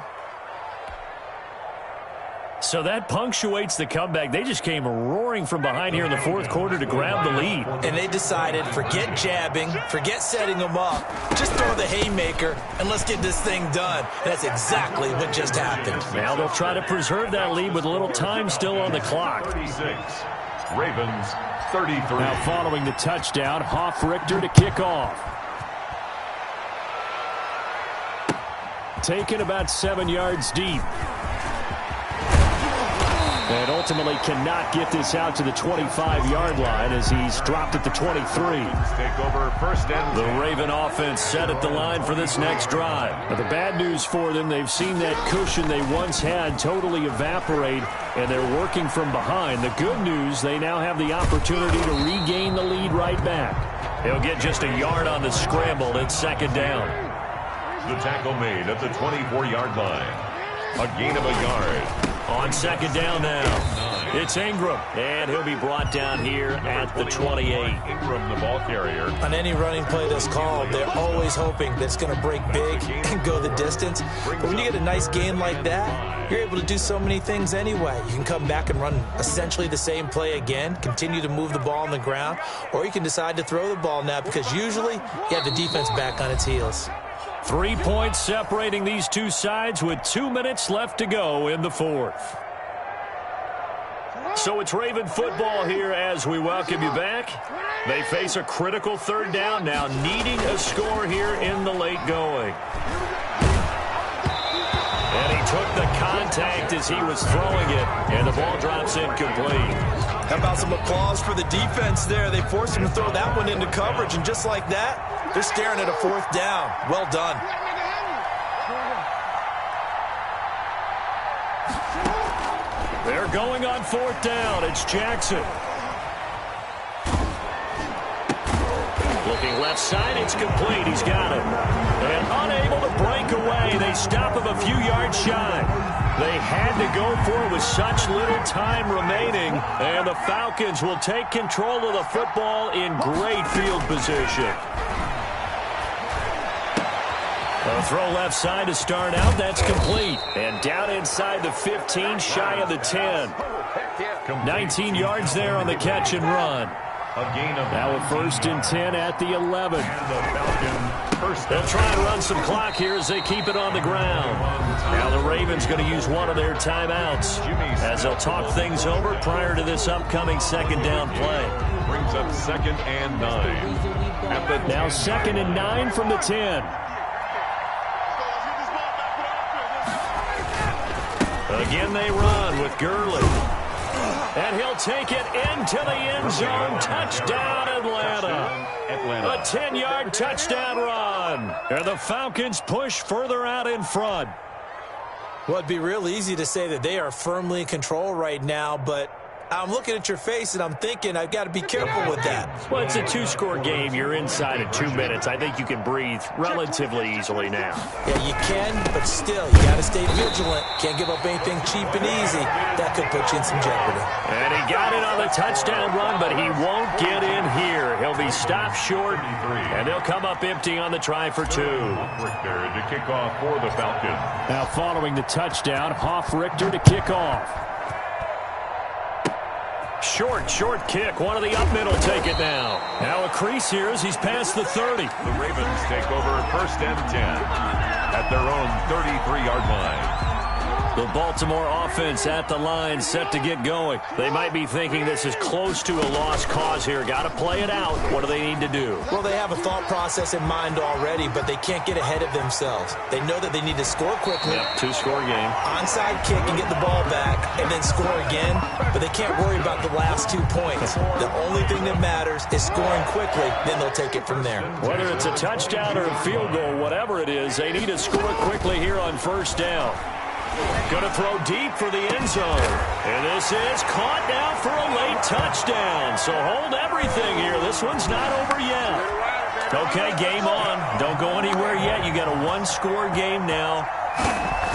So that punctuates the comeback. They just came roaring from behind here in the fourth quarter to grab the lead. And they decided, forget jabbing, forget setting them up. Just throw the haymaker, and let's get this thing done. That's exactly what just happened. Now they'll try to preserve that lead with a little time still on the clock. 36. Ravens 33. Now following the touchdown, Hoff-Richter to kick off. Taken about 7 yards deep. And ultimately cannot get this out to the 25-yard line as he's dropped at the 23. Take over first and The Raven offense set at the line for this next drive. Now the bad news for them, they've seen that cushion they once had totally evaporate, and they're working from behind. The good news, they now have the opportunity to regain the lead right back. He'll get just a yard on the scramble. It's second down. the tackle made at the 24-yard line. A gain of a yard. On second down now, it's Ingram, and he'll be brought down here at the 28. Ingram, the ball carrier. On any running play that's called, they're always hoping that it's going to break big and go the distance. But when you get a nice gain like that, you're able to do so many things anyway. You can come back and run essentially the same play again, continue to move the ball on the ground, or you can decide to throw the ball now because usually you have the defense back on its heels. 3 points separating these two sides with 2 minutes left to go in the fourth. So it's Raven football here as we welcome you back. They face a critical third down now, needing a score here in the late going. And he took the contact as he was throwing it, and the ball drops incomplete. How about some applause for the defense there? They forced him to throw that one into coverage, and just like that, they're staring at a fourth down. Well done. They're going on fourth down. It's Jackson. Looking left side, it's complete. He's got it. And unable to break away. They stop him a few yards shy. They had to go for it with such little time remaining. And the Falcons will take control of the football in great field position. A throw left side to start out. That's complete. And down inside the 15, shy of the 10. 19 yards there on the catch and run. Now a first and 10 at the 11. They'll try and run some clock here as they keep it on the ground. Now the Ravens going to use one of their timeouts as they'll talk things over prior to this upcoming second down play. Brings up second and 9. Now second and 9 from the 10. Again they run with Gurley. And he'll take it into the end zone. Touchdown, Atlanta. A 10-yard touchdown run. And the Falcons push further out in front. Well, it'd be real easy to say that they are firmly in control right now, but I'm looking at your face, and I'm thinking I've got to be careful with that. Well, it's a 2-score game. You're inside of 2 minutes. I think you can breathe relatively easily now. Yeah, you can, but still, you got to stay vigilant. Can't give up anything cheap and easy. That could put you in some jeopardy. And he got it on the touchdown run, but he won't get in here. He'll be stopped short, and they'll come up empty on the try for 2. Richter to kick off for the Falcons. Now following the touchdown, Richter to kick off. Short kick. One of the up middle take it now. Now a crease here as he's past the 30. The Ravens take over first and 10 at their own 33-yard line. The Baltimore offense at the line, set to get going. They might be thinking this is close to a lost cause here. Got to play it out. What do they need to do? Well, they have a thought process in mind already, but they can't get ahead of themselves. They know that they need to score quickly. Yep, 2-score game. Onside kick and get the ball back, and then score again. But they can't worry about the last 2 points. The only thing that matters is scoring quickly. Then they'll take it from there. Whether it's a touchdown or a field goal, whatever it is, they need to score quickly here on first down. Going to throw deep for the end zone. And this is caught now for a late touchdown. So hold everything here. This one's not over yet. Okay, game on. Don't go anywhere yet. You got a 1-score game now.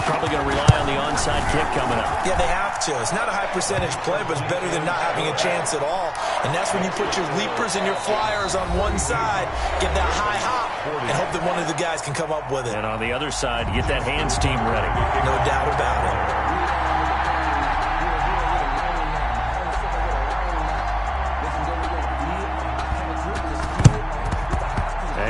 Probably going to rely on the onside kick coming up. Yeah, they have to. It's not a high percentage play, but it's better than not having a chance at all. And that's when you put your leapers and your flyers on one side, get that high hop, and hope that one of the guys can come up with it. And on the other side, get that hands team ready. No doubt about it.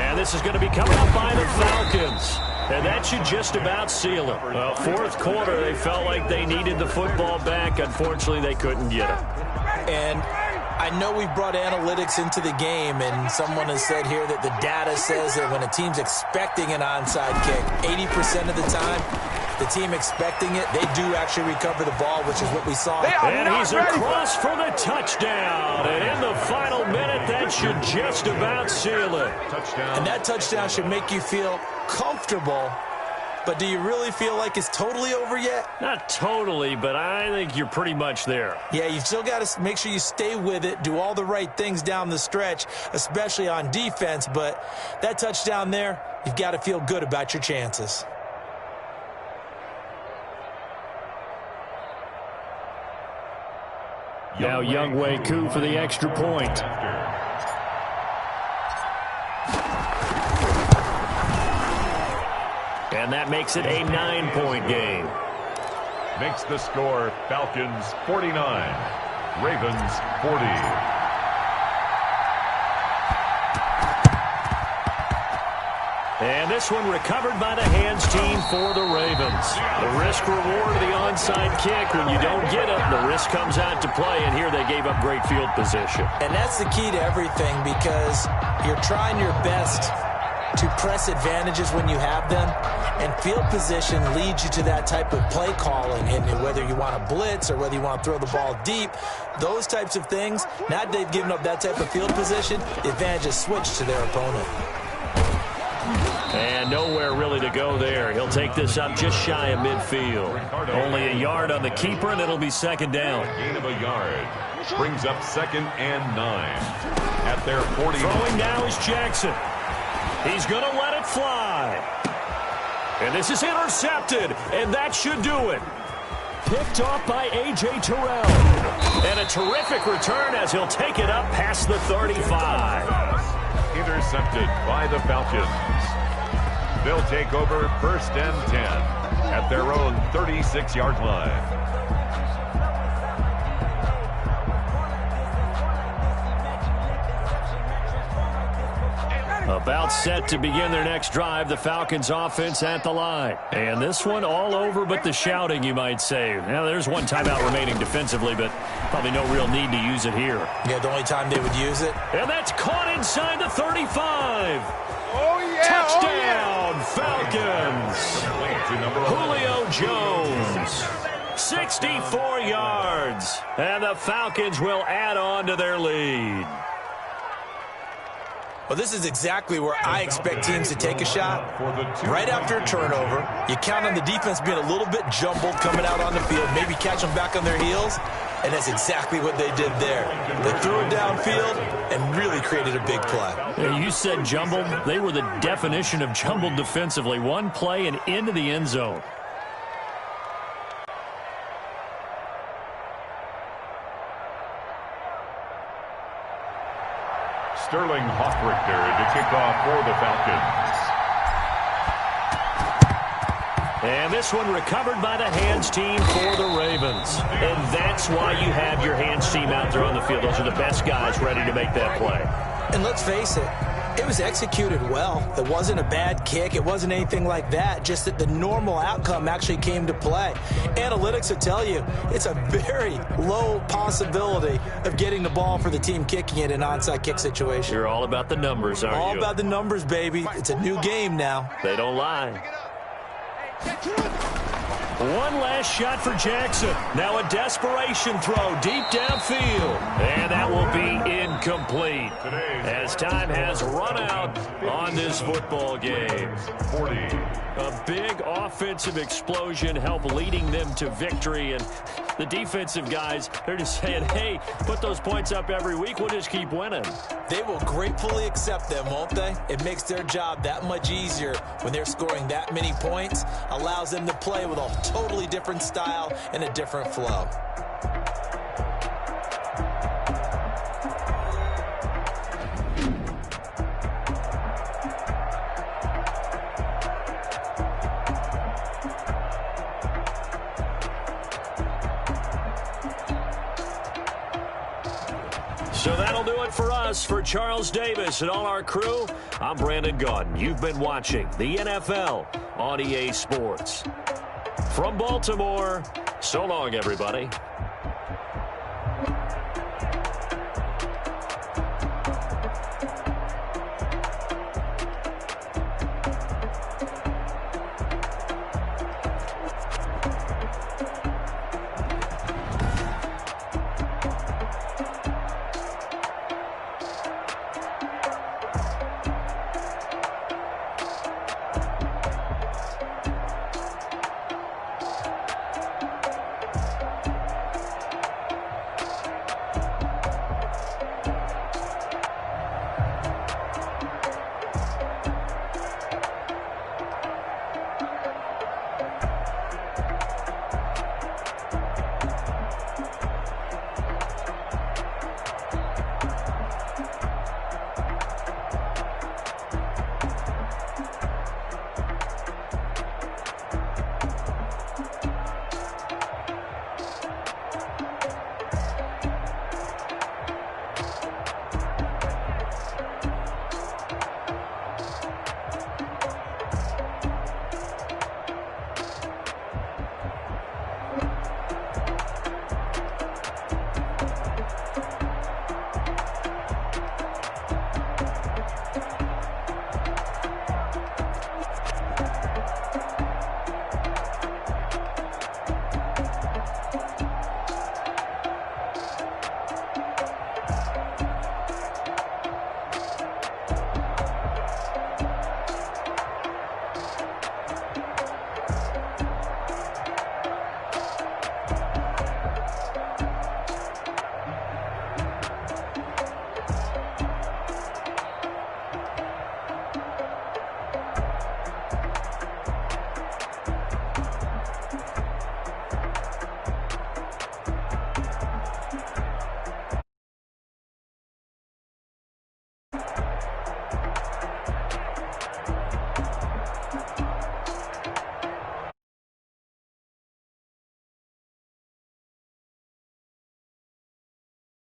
And this is going to be coming up by the Falcons. And that should just about seal it. Well, fourth quarter, they felt like they needed the football back. Unfortunately, they couldn't get it. And I know we've brought analytics into the game, and someone has said here that the data says that when a team's expecting an onside kick, 80% of the time, the team expecting it, they do actually recover the ball, which is what we saw. And he's across for the touchdown. And in the final minute, that should just about seal it. Touchdown. And that touchdown should make you feel comfortable. But do you really feel like it's totally over yet? Not totally, but I think you're pretty much there. Yeah, you've still got to make sure you stay with it, do all the right things down the stretch, especially on defense. But that touchdown there, you've got to feel good about your chances. Now Younghoe Koo for the extra point. And that makes it a 9-point game. Makes the score Falcons 49, Ravens 40. And this one recovered by the hands team for the Ravens. The risk-reward of the onside kick. When you don't get it, the risk comes out to play, and here they gave up great field position. And that's the key to everything, because you're trying your best to press advantages when you have them, and field position leads you to that type of play calling. And whether you want to blitz or whether you want to throw the ball deep, those types of things, now that they've given up that type of field position, the advantage is switched to their opponent. And nowhere really to go there. He'll take this up just shy of midfield. Only a yard on the keeper, and it'll be second down. Gain of a yard. Brings up 2nd and 9 at their 40. Throwing now is Jackson. He's going to let it fly. And this is intercepted, and that should do it. Picked off by A.J. Terrell. And a terrific return as he'll take it up past the 35. Intercepted by the Falcons. They'll take over 1st and 10 at their own 36-yard line. About set to begin their next drive, the Falcons offense at the line. And this one all over but the shouting, you might say. Now, there's one timeout remaining defensively, but probably no real need to use it here. Yeah, the only time they would use it. And that's caught inside the 35. Oh, yeah. Touchdown, Falcons. Julio Jones. 64 yards. And the Falcons will add on to their lead. Well, this is exactly where I expect teams to take a shot. Right after a turnover, you count on the defense being a little bit jumbled coming out on the field, maybe catch them back on their heels. And that's exactly what they did there. They threw it downfield and really created a big play. Yeah, you said jumbled. They were the definition of jumbled defensively. One play and into the end zone. Sterling Hoffrichter to kick off for the Falcons. And this one recovered by the hands team for the Ravens. And that's why you have your hands team out there on the field. Those are the best guys ready to make that play. And let's face it, it was executed well. It wasn't a bad kick. It wasn't anything like that. Just that the normal outcome actually came to play. Analytics will tell you it's a very low possibility of getting the ball for the team kicking it in an onside kick situation. You're all about the numbers, aren't you? All about the numbers, baby. It's a new game now. They don't lie. One last shot for Jackson. Now a desperation throw deep downfield. And that will be incomplete as time has run out on this football game. 40. A big offensive explosion helped leading them to victory. And the defensive guys, they're just saying, hey, put those points up every week. We'll just keep winning. They will gratefully accept them, won't they? It makes their job that much easier when they're scoring that many points. Allows them to play with a totally different style and a different flow. So that'll do it for us. For Charles Davis and all our crew, I'm Brandon Gaudin. You've been watching the NFL on EA Sports. From Baltimore, so long, everybody.